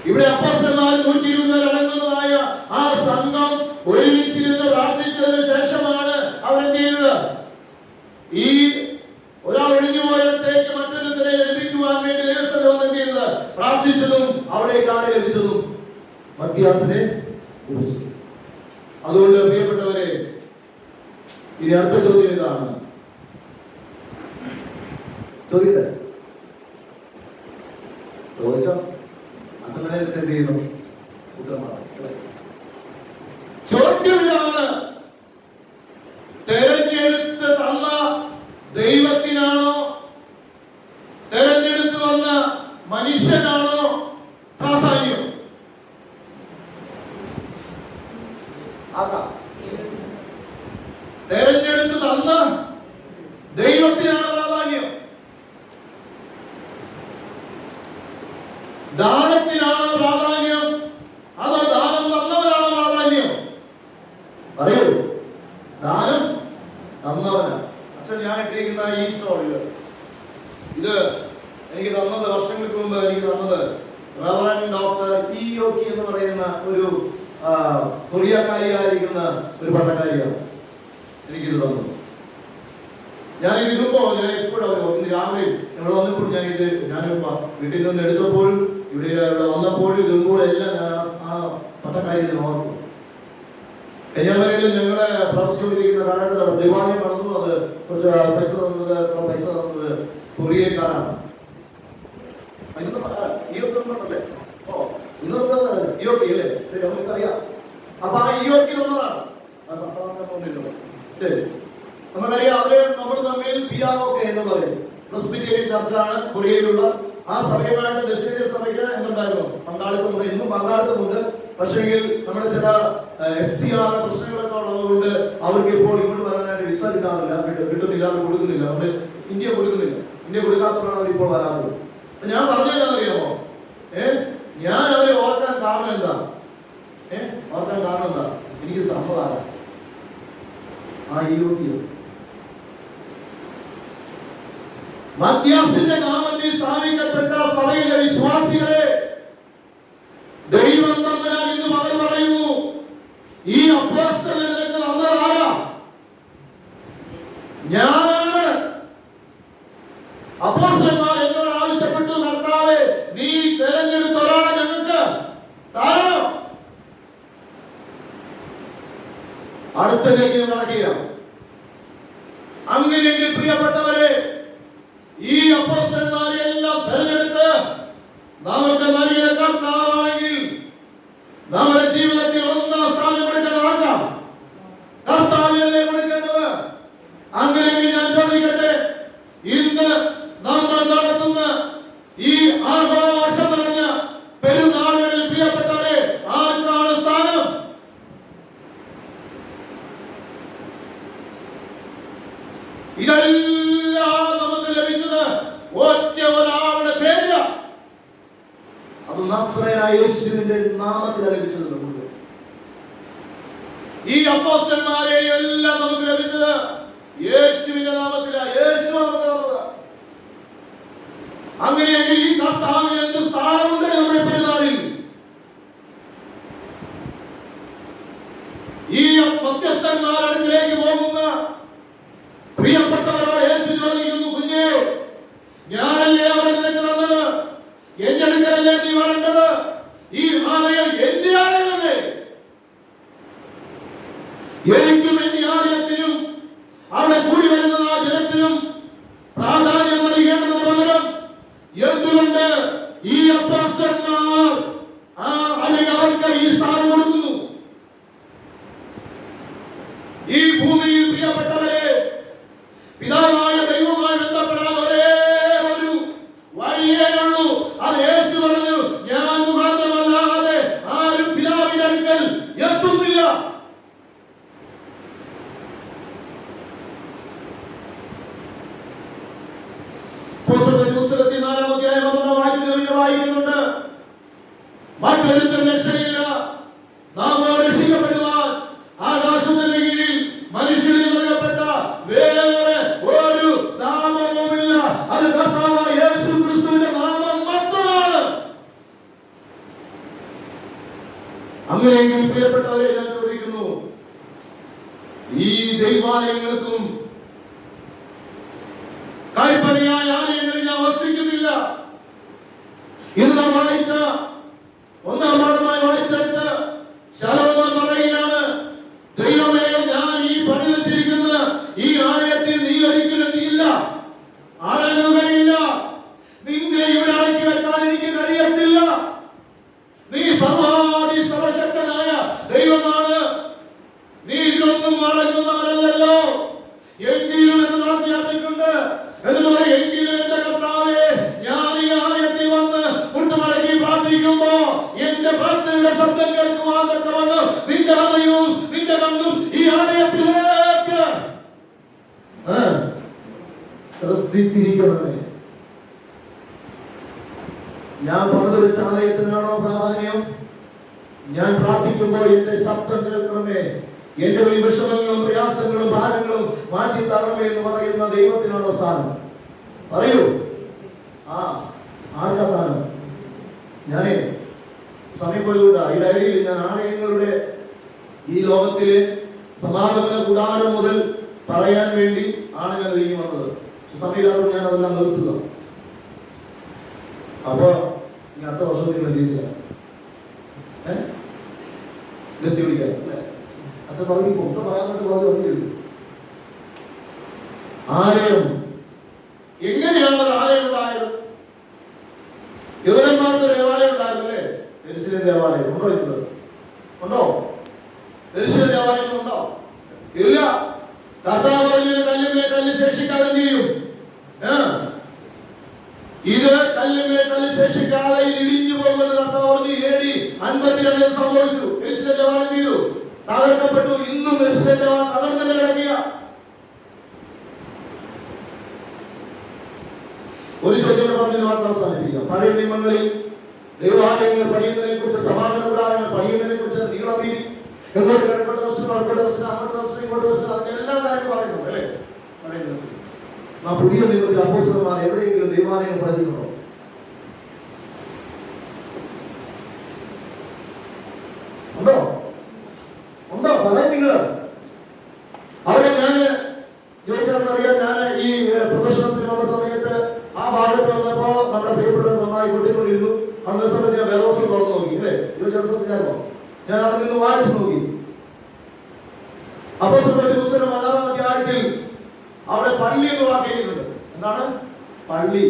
ഇവിടെ അപ്പോസ്തലന്മാർ 120 അടങ്ങുന്നതായ ആ സംഘം ഒരുമിച്ചിരുന്ന് പ്രാർത്ഥിച്ചതിന് ശേഷമാണ് അവരെന്ത് ചെയ്തത്? ഈ ഒരാൾ ഒഴിഞ്ഞുപോയത്തേക്ക് മറ്റൊരുത്തരെ ലഭിക്കുവാൻ വേണ്ടി ദൈവസ്ഥലം എന്ത് ചെയ്തത്? പ്രാർത്ഥിച്ചതും അവിടേക്കാണ് ലഭിച്ചതും മത്യാസിനെ കുറിച്ചു. അതുകൊണ്ട് പ്രിയപ്പെട്ടവരെ, ഇനി അടുത്ത ചോദ്യം ഇതാണ്. ചോദിക്കട്ടെ? ചോദിച്ചോ? അച്ഛനെ എന്ത് ചെയ്യുന്നു? ചോദ്യം ഇതാണ്, തെരഞ്ഞെടുത്ത് തന്ന ദൈവത്തിനാണോ, തെരഞ്ഞെടുത്ത് വന്ന മനുഷ്യനാണോ പ്രാധാന്യം? തെരഞ്ഞെടുത്ത് തന്ന ദൈവത്തിനാണ് പ്രാധാന്യം? ദാനത്തിനാണോ പ്രാധാന്യം? അതോ ദാനം തന്നവനാണോ പ്രാധാന്യം? പറയൂ. ദാനം തന്നവനാണ്. അച്ഛൻ ഞാൻ ഇട്ടിരിക്കുന്ന ഈ സ്റ്റോറില് ഇത് എനിക്ക് തന്നത്, വർഷങ്ങൾക്ക് മുമ്പ് എനിക്ക് തന്നത് റവറൻഡ് ഡോക്ടർ ഇയോക്കി എന്ന് പറയുന്ന ഒരു കൊറിയക്കാരിയായിരിക്കുന്ന ഒരു പട്ടക്കാരിയാണ് എനിക്കിത് തന്നത്. ഞാൻ ഇരിക്കുമ്പോ ഞാൻ എപ്പോഴും ഇന്ന് രാവിലെ ഇവിടെ വന്നപ്പോൾ ഞാൻ വീട്ടിൽ നിന്ന് എടുത്തപ്പോഴും ഇവിടെ വന്നപ്പോഴും ഇതുമ്പോൾ എല്ലാം ഞാൻ ആ പട്ടക്കാരി ഓർക്കും. കന്യാകുമാരിയിൽ ഞങ്ങളെ പ്രവർത്തിച്ചുകൊണ്ടിരിക്കുന്ന കാലഘട്ടത്തിൽ ദൈവാലയം നടന്നു. അത് കുറച്ച് പൈസ തന്നത് കൊറിയക്കാരാണ്. ഇയോക്കില്ലേ? ശരി, നമുക്കറിയാം. അപ്പൊ ആ ഇയോക്കി തന്നതാണ്. ശരി, നമുക്കറിയാം. അവര് നമ്മൾ തമ്മിൽ PROK എന്ന് പറയും. പ്രസ്ബിറ്റേറിയൻ ചർച്ചാണ് കൊറിയയിലുള്ള. ആ സഭയുമായിട്ട് ദക്ഷിണേന്ത്യ സഭയ്ക്ക് എന്തുണ്ടായിരുന്നു? പങ്കാളിത്തമുണ്ട്. ഇന്നും പങ്കാളിത്തമുണ്ട്. പക്ഷെങ്കിൽ നമ്മുടെ ചില FCR പ്രശ്നങ്ങളൊക്കെ ഉള്ളതുകൊണ്ട് അവർക്ക് ഇപ്പോൾ ഇങ്ങോട്ട് വരാനായിട്ട് വിസ കിട്ടാറില്ല, കിട്ടുന്നില്ല, അത് കൊടുക്കുന്നില്ല. നമ്മുടെ ഇന്ത്യ കൊടുക്കുന്നില്ല. ഇന്ത്യ കൊടുക്കാത്തവരാണ് അവർ ഇപ്പോൾ വരാത്തത്. അപ്പൊ ഞാൻ പറഞ്ഞതെന്താണെന്നറിയാമോ? ഞാൻ അവരെ ഓർക്കാൻ കാരണം എന്താ? ഓർക്കാൻ കാരണം എന്താ? എനിക്ക് തന്നതാണ് ആ യോഗ്യം. മദ്യാസിന്റെ നാമത്തിൽ സ്ഥാപിക്കപ്പെട്ട സഭയിലെ വിശ്വാസികളെ ദൈവം തമ്പുരാൻ ഇന്ന് മകൾ പറയുന്നു, ഈ അപ്പോസ്തലനെ നിനക്ക് തന്നതാരാ? ഞാനാണ്. അപ്പോസ്തലന്മാർ എന്നോട് ആവശ്യപ്പെട്ടു, കർത്താവേ, നീ തെരഞ്ഞെടുത്ത ഒരാളെ ഞങ്ങൾക്ക് തരണം. അടുത്തേക്ക് നടക്കുക. അങ്ങനെയെങ്കിൽ പ്രിയപ്പെട്ടവരെ, ഈ അപ്പോസ്തലന്മാരെ എല്ലാം തെരഞ്ഞെടുത്ത് നമുക്ക് നൽകിയ കർത്താവാണെങ്കിൽ നമ്മുടെ ജീവിതത്തിൽ ഒന്നാം സ്ഥാനം കൊടുക്കേണ്ടതാക്കാം. കർത്താവിനല്ലേ കൊടുക്കേണ്ടത്. അങ്ങനെയെങ്കിൽ ഞാൻ ചോദിക്കട്ടെ, ഇന്ന് നമ്മൾ നടത്തുന്ന ഈ ആഘോഷം നിറഞ്ഞ പെരുന്നാളുകളിൽ പ്രിയപ്പെട്ടവരെ ആർക്കാണ് സ്ഥാനം? ഇതെല്ലാം നമുക്ക് ലഭിച്ചത് ഒറ്റ ഒരാളുടെ പേരില. അത് നസ്രയനായ യേശുവിന്റെ നാമത്തിൽ ലഭിച്ചത് നമുക്ക്. ഈ അപ്പോസ്തലന്മാരെ എല്ലാം നമുക്ക് ലഭിച്ചത് യേശുവിന്റെ നാമത്തിലാണ്. യേശു നമുക്ക് തന്നത്. അങ്ങനെയെങ്കിൽ ഈ കർത്താവിന് എന്ത് സ്ഥാനമുണ്ട് നമ്മുടെ പെരുന്നാളിൽ? ഈ മധ്യസ്ഥന്മാരടുക്കിലേക്ക് പോകുന്ന പ്രിയപ്പെട്ടവരോട് യേശു ചോദിക്കുന്നു, കുഞ്ഞേ, ഞാനല്ലേ അവരെ നിനക്ക് തന്നത്? എന്റെ അടുക്കലല്ലേ നീ വരേണ്ടത്? ഈ ആലയം എന്റെ ആലയമല്ലേ? എനിക്കും എന്റെ ആലയത്തിനും അവിടെ കൂടി വരുന്ന ആ ജനത്തിനും പ്രാധാന്യം നൽകേണ്ടതിന് പകരം എന്തുകൊണ്ട് എന്തുകൊണ്ട് ഈ അപ്പോസ്തലന്മാർ അല്ലെങ്കിൽ അവർക്ക് ഈ സ്ഥാനം കൊടുക്കുന്നു? ഈ ഭൂമിയിൽ പ്രിയപ്പെട്ടവരെ, പിതാവായ ദൈവവുമായി ബന്ധപ്പെടാൻ ഒരേ ഒരു വഴിയേ ഉള്ളൂ. അത് യേശു പറഞ്ഞു, ഞാൻ മുഖാന്തരമല്ലാതെ ആരും പിതാവിന്റെ അടുക്കൽ എത്തുന്നില്ല. പുസ്തകത്തിൽ 4-ാം അധ്യായം 11-ാം വാക്യത്തിൽ വായിക്കുന്നുണ്ട്, മറ്റൊരുത്തൻ രക്ഷയില്ല, നാം രക്ഷിക്കപ്പെടുവാൻ ആകാശത്തിന്റെ കീഴിൽ മനുഷ്യരിൽ നൽകപ്പെട്ട വേറെ ഒരു നാമവുമില്ല. അത് കർത്താവായ യേശു ക്രിസ്തുവിന്റെ നാമം മാത്രമാണ്. അങ്ങനെയെങ്കിൽ പ്രിയപ്പെട്ടവരെ, ഞാൻ ചോദിക്കുന്നു, ഈ ദൈവാലയങ്ങൾക്കും കൈപ്പണിയായ ആലയങ്ങളിൽ ഞാൻ വസിക്കുന്നില്ല. ഇന്ന് വായിച്ച 1-ാം പാഠമായി വായിച്ചിട്ട് ശലോമോൻ പറയുകയാണ്, ദൈവമേ, ഞാൻ ഈ പണി വെച്ചിരിക്കുന്ന ഈ ആലയത്തിൽ നീ ഒരിക്കലും എത്തിയില്ല, അടങ്ങുകയില്ല. നിന്നെ ഇവിടെ അടക്കി വെക്കാൻ എനിക്ക് കഴിയത്തില്ല. നീ സർവാധി സർവശക്തനായ ദൈവമാണ്. നീ ഇതിനൊന്നും അടങ്ങുന്നവരല്ലോ. എങ്കിലും എന്ന് പ്രാർത്ഥിച്ചിട്ടുണ്ട്. എന്ന് പറയും, എങ്കിലും എന്റെ കർത്താവേ, ഞാൻ ഈ ആലയത്തിൽ വന്ന് മുട്ടുമടക്കി പ്രാർത്ഥിക്കുമ്പോ എന്റെ പ്രാർത്ഥനയുടെ ശബ്ദം കേൾക്കുവാൻ തക്കവണ്ണം നിന്റെ ഹൃദയവും നിന്റെ കണ്ണും ഈ ആലയത്തിലേക്ക് ശ്രദ്ധിച്ചിരിക്കണമേ. ഞാൻ പണിത് വെച്ച ആലയത്തിനാണോ പ്രാധാന്യം? ഞാൻ പ്രാർത്ഥിക്കുമ്പോൾ എന്റെ ശബ്ദം കേൾക്കണമേ, എന്റെ വിഷമങ്ങളും പ്രയാസങ്ങളും ഭാരങ്ങളും മാറ്റി തരണമേ എന്ന് പറയുന്ന ദൈവത്തിനാണോ സ്ഥാനം? പറയൂ. ആർക്കാ സ്ഥാനം? ഞാനേ സമയം പോയതുകൊണ്ട് ഈ ഡയറിയിൽ ഞാൻ ആലയങ്ങളുടെ ഈ ലോകത്തിലെ സമാഗമന കൂടാരം മുതൽ പറയാൻ വേണ്ടി ആണ് ഞാൻ ഒരുങ്ങി വന്നത്. സമയമില്ലാത്തപ്പോൾ ഞാൻ അതെല്ലാം നിർത്തുക. അപ്പൊ ഇനി അടുത്ത വർഷത്തിൽ വേണ്ടിയില്ല ജസ്റ്റ് വിളിക്കാം അല്ലേ? അച്ഛൻ പറഞ്ഞു മൊത്തം പറയാനായിട്ട് പറഞ്ഞു വന്നിട്ടുണ്ട്. ആലയം എങ്ങനെയാണ് ഒരു ആലയം ഉണ്ടായത്? യഹൂദന്മാർക്ക് ദേവാലയം ഉണ്ടായിരുന്നല്ലേ? യെരൂശലേം ദേവാലയം ഉണ്ടോ? ഇന്നത് ഉണ്ടോ? യെരൂശലേം ദേവാലയം ഉണ്ടോ? ഇല്ല. കർത്താവ് പറഞ്ഞത് കല്ലിന്മേൽ കല്ല് ശേഷിക്കാതെ ചെയ്യും. ഇത് കല്ലിന്മേൽ കല്ല് ശേഷിക്കാതെ ഇടിഞ്ഞു പോകുമെന്ന് കർത്താവ് പറഞ്ഞു. AD 52 സംഭവിച്ചു. യെരൂശലേം ദേവാലയം ചെയ്തു, തകർക്കപ്പെട്ടു. ഇന്നും യെരൂശലേം ദേവാലയം തകർന്നല്ലേ കിടക്കുക. ഒരു ചോദ്യം പറഞ്ഞ് വാർത്ത അവസാനിപ്പിക്കാം. പഴയ നിയമങ്ങളിൽ ദൈവാലയങ്ങൾ പണിയുന്നതിനെ കുറിച്ച്, സമാഗമന കൂടാരങ്ങൾ പണിയുന്നതിനെ കുറിച്ച് നീളം വീതി, എങ്ങോട്ട് കിഴക്കോട്ട് ദർശനം, വടക്കോട്ട് ദർശനം, അങ്ങോട്ട് ദർശനം, ഇങ്ങോട്ട് ദർശനം, അതിന്റെ എല്ലാ കാര്യങ്ങളും പറയുന്നുണ്ട് അല്ലേ? പറയുന്നത് ആ പുതിയ നിയമത്തിൽ അപ്പോസ്തലന്മാർ എവിടെയെങ്കിലും ദൈവാലയം പറഞ്ഞിട്ടുണ്ടോ? ഉണ്ടോ? ഉണ്ടോ? പറയാൻ നിങ്ങൾ അവിടെ ഞാൻ ചോദിച്ചാണെന്നറിയാം. ഞാൻ ഈ പ്രദർശനത്തിന് വന്ന സമയത്ത് ആ ഭാഗത്ത് വന്നപ്പോ നമ്മുടെ പ്രിയപ്പെട്ടത് നന്നായി കൊണ്ടിക്കൊണ്ടിരുന്നു. അന്നേ സമയത്ത് ഞാൻ വേറോസം തുറന്നു നോക്കി അല്ലേ? ചോദിച്ചാണോ? ഞാൻ അവിടെ നിന്ന് വായിച്ചു നോക്കി. അപ്പോസ്തലരുടെ പുസ്തകം 4-ാം അധ്യായത്തിൽ അവിടെ പള്ളി എന്ന് വാക്ക് എഴുതിയിട്ടുണ്ട്. എന്താണ് പള്ളി?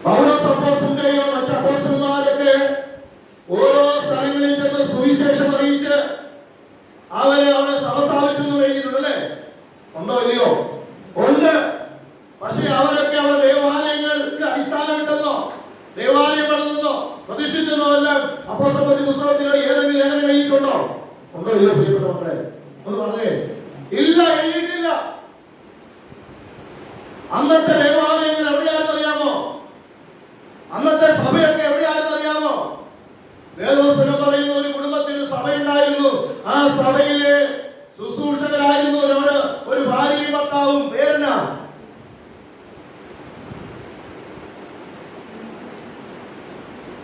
പൗലോസ് അപ്പോസ്തലനെയോ മറ്റ് അപ്പോസ്തലന്മാരൊക്കെ ഓരോ സ്ഥലങ്ങളിൽ ചെന്ന് സുവിശേഷം അറിയിച്ച് അവരെ അവിടെ സഭ സ്ഥാപിച്ചെന്ന് എഴുതിയിട്ടുണ്ടല്ലേ? ഉണ്ടോ ഇല്ലയോ? ഉണ്ട്. പക്ഷെ അവരൊക്കെ അവിടെ ദേവാലയങ്ങൾക്ക് അടിസ്ഥാനം ഇട്ടെന്നോ ദേവാലയം പണിതെന്നോ പ്രതിഷ്ഠിച്ചെന്നോ എല്ലാം അപ്പോസ്തലരുടെ പുസ്തകത്തിൽ ഏതെങ്കിലും ലേഖനം എഴുതിയിട്ടുണ്ടോ? ഉണ്ടോ ഇല്ലയോ പ്രിയപ്പെട്ട മക്കളെ? ഒന്ന് പറഞ്ഞേ. ഇല്ല, എഴുതിയിട്ടില്ല. അന്നത്തെ ദേവാലയങ്ങൾ എവിടെയാണെന്ന് അറിയാമോ? അന്നത്തെ സഭയൊക്കെ എവിടെയാണെന്ന് അറിയാമോ? വേദപുസ്തകം പറയുന്ന ഒരു കുടുംബത്തിന് സഭയുണ്ടായിരുന്നു. ആ സഭയിലെ ശുശ്രൂഷകരായിരുന്നു ഒരു ഭാര്യയും ഭർത്താവും. പേരെന്നാ?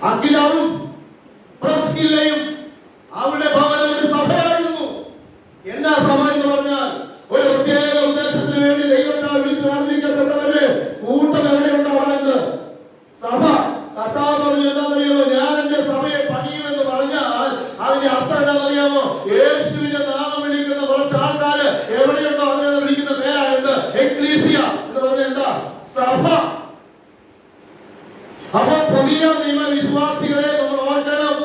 അഖിലാവും പ്രസ്കില്ലയും. അവിടെ ഭവനം ഒരു സഭയായിരുന്നു. എന്നാ സഭ എന്ന് പറഞ്ഞാൽ ഒരു പ്രത്യേക ഉദ്ദേശത്തിന് വേണ്ടി ദൈവത്താൽ വിളിച്ചു പ്രാർത്ഥിക്കപ്പെട്ടവരുടെ കൂട്ടം എവിടെയുണ്ടോ അവിടെ സഭ. കർത്താവ് പറഞ്ഞു എന്താണെന്നറിയാമോ? ഞാൻ എന്റെ സഭയെ പണിയുമെന്ന് പറഞ്ഞാൽ അതിന്റെ അർത്ഥം എന്താണെന്നറിയാമോ? യേശുവിന്റെ നാമം വിളിക്കുന്ന കുറച്ച് ആൾക്കാര് എവിടെയുണ്ടോ അതിനെ വിളിക്കുന്ന പേരാണെന്ന് സഭ. അപ്പൊ പുതിയ നിയമ വിശ്വാസികളെ നമ്മൾ ഓർക്കണം.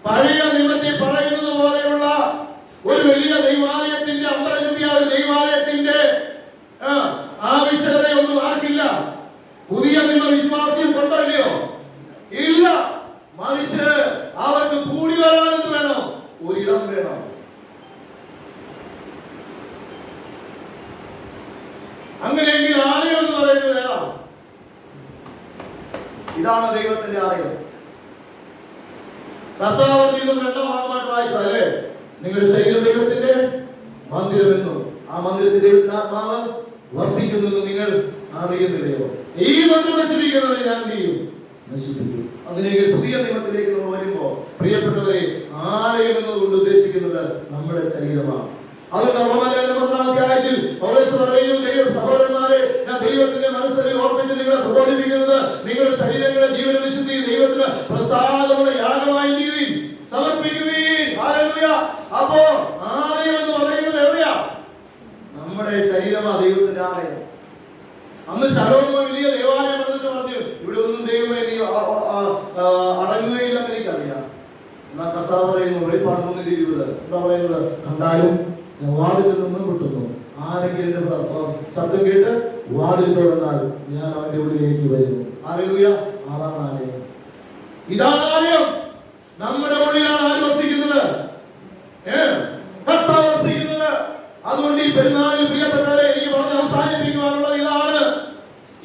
പഴയ നിയമത്തിൽ പറയുന്നത് പോലെയുള്ള ഒരു വലിയ ദൈവാലയത്തിന്റെ 50 രൂപ ദൈവാലയത്തിന്റെ ആവശ്യകതയൊന്നും ആർക്കില്ല. പുതിയ നിയമ വിശ്വാസികൾ കൊണ്ടല്ലയോ? ഇല്ല. മറിച്ച് അവർക്ക് കൂടി വരാനെന്ന് വേണം, ഒരിടം വേണം. അങ്ങനെയെങ്കിൽ ആലയം എന്ന് പറയുന്നത് വേണം. ഇതാണ് ദൈവത്തിന്റെ ആലയം. കർത്താവ് നിന്നും 2-ാം ഭാഗമായിട്ട് വായിച്ചതല്ലേ, നിങ്ങളുടെ ശരീരം ദൈവത്തിന്റെ മന്ദിരമെന്നും ആ മന്ദിരത്തിൽ ദൈവത്തിന്റെ ആത്മാവ് വസിക്കുന്നെന്ന് നിങ്ങൾ അറിയുന്നില്ലയോ? ഈ മന്ദിരം നശിപ്പിക്കുന്നവരെ ഞാൻ എന്ത് ചെയ്യും? നശിപ്പിക്കും. അതിനെങ്കിൽ പുതിയ നിയമത്തിലേക്ക് നമ്മൾ വരുമ്പോ പ്രിയപ്പെട്ടവരെ, ആലയം എന്നതുകൊണ്ട് ഉദ്ദേശിക്കുന്നത് നമ്മുടെ ശരീരമാണ്. അത് റോമാലേഖനം 1-ാം അധ്യായത്തിൽ പൗലോസ് പറയുന്നു, സഹോദരന്മാരെ, ഞാൻ ദൈവത്തിന്റെ മനസ്സിൽ ഓർപ്പിച്ച് നിങ്ങളെ പ്രബോധിപ്പിക്കുന്നത് നിങ്ങളുടെ ശരീരങ്ങളെ ജീവന വിശുദ്ധി ദൈവത്തിന് പ്രസാദമുള്ള യാഗമായി തീരുവിൻ, സമർപ്പിക്കുവിൻ. ഹല്ലേലൂയ. അപ്പോ ആലയം എന്ന് പറയുന്നത് എവിടെയാ? നമ്മുടെ ശരീരമാണ് ദൈവത്തിന്റെ ആലയം. അന്ന് ശലോമോൻ വലിയ ദേവാലയം എടുത്തിട്ട് പറഞ്ഞു, ഇവിടെ ഒന്നും ദൈവമേ നീ അടങ്ങുകയില്ലെന്ന് എനിക്കറിയാം. എന്നാൽ കർത്താവ് പറയുന്നു, വെളിപ്പാട് 3:20 എന്താ പറയുന്നത്? കണ്ടാലും വാതിലിൽ നിന്നും കിട്ടുന്നു, ആരെങ്കിലും ശബ്ദം കേട്ട് വാതിൽ തുറന്നാൽ ഞാൻ അവന്റെ ഉള്ളിലേക്ക് വരുന്നു. ഹല്ലേലൂയ. അതാണ് ആലയം. ഇതാണ് ആലയം. നമ്മുടെ ഉള്ളിലാണ് ആര് വസിക്കുന്നത്? കർത്താവ് വസിക്കുന്നത്. അതുകൊണ്ട് ഈ പെരുന്നാളിൽ പ്രിയപ്പെട്ടവരെ, എനിക്ക് പറഞ്ഞ് അവസാനിപ്പിക്കുവാനുള്ളത് ഇതാണ്.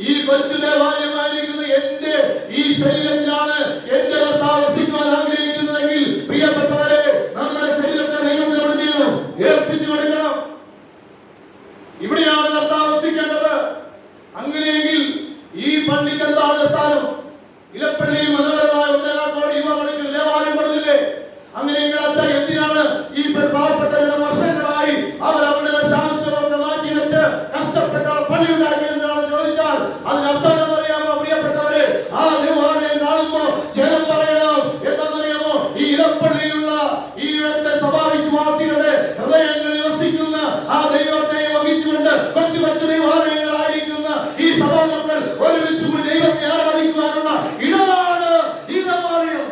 ഈ കൊച്ചു ദേവാലയമായിരിക്കുന്ന എന്റെ ഈ ശരീരത്തിലാണ് എന്റെ കർത്താവ് വസിക്കുവാൻ ആഗ്രഹിക്കുന്നതെങ്കിൽ പ്രിയപ്പെട്ടവരെ, നമ്മുടെ ശരീരത്തെ ദൈവത്തിനോട് ചെയ്യണം, ഏൽപ്പിച്ചു കൊടുക്കണം. ഇവിടെയാണ് കർത്താവ് വസിക്കേണ്ടത്. അങ്ങനെയെങ്കിൽ ഈ പള്ളിക്ക് എന്താണ് സ്ഥാനം? ഇലപ്പള്ളി മനോഹരമായ 1.25 കോടി രൂപ മുടക്കി ദേവാലയം പണിതില്ലേ? അങ്ങനെയെങ്കിൽ അച്ഛാ, എന്തിനാണ് ഈ പാവപ്പെട്ട ജനം വർഷങ്ങളായി അവർ അവരുടെ ദശാംശങ്ങളൊക്കെ മാറ്റി വെച്ച് കഷ്ടപ്പെട്ട പള്ളി ഉണ്ടാക്കിയെന്നാണ് ചോദിച്ചാൽ അതിനർത്ഥം എന്താണെന്നറിയാമോ പ്രിയപ്പെട്ടവരെ? ആ ദേവാലയം കാണുമ്പോ ജനം പറയണം എന്താണെന്നറിയാമോ? ഈ ഇലപ്പള്ളിയിലുള്ള ഈ ഇവിടുത്തെ സഭാവിശ്വാസികളുടെ ഹൃദയങ്ങളിൽ വസിക്കുന്ന ആ ദൈവത്തെ വഹിച്ചുകൊണ്ട് കൊച്ചു കൊച്ചു ദൈവാലയങ്ങളായിരിക്കുന്ന ഈ സഭാമക്കൾ ഒരുമിച്ച് കൂടി ദൈവത്തെ ആരാധിക്കുവാനുള്ള ഇടമാണ് ഈ ദേവാലയം.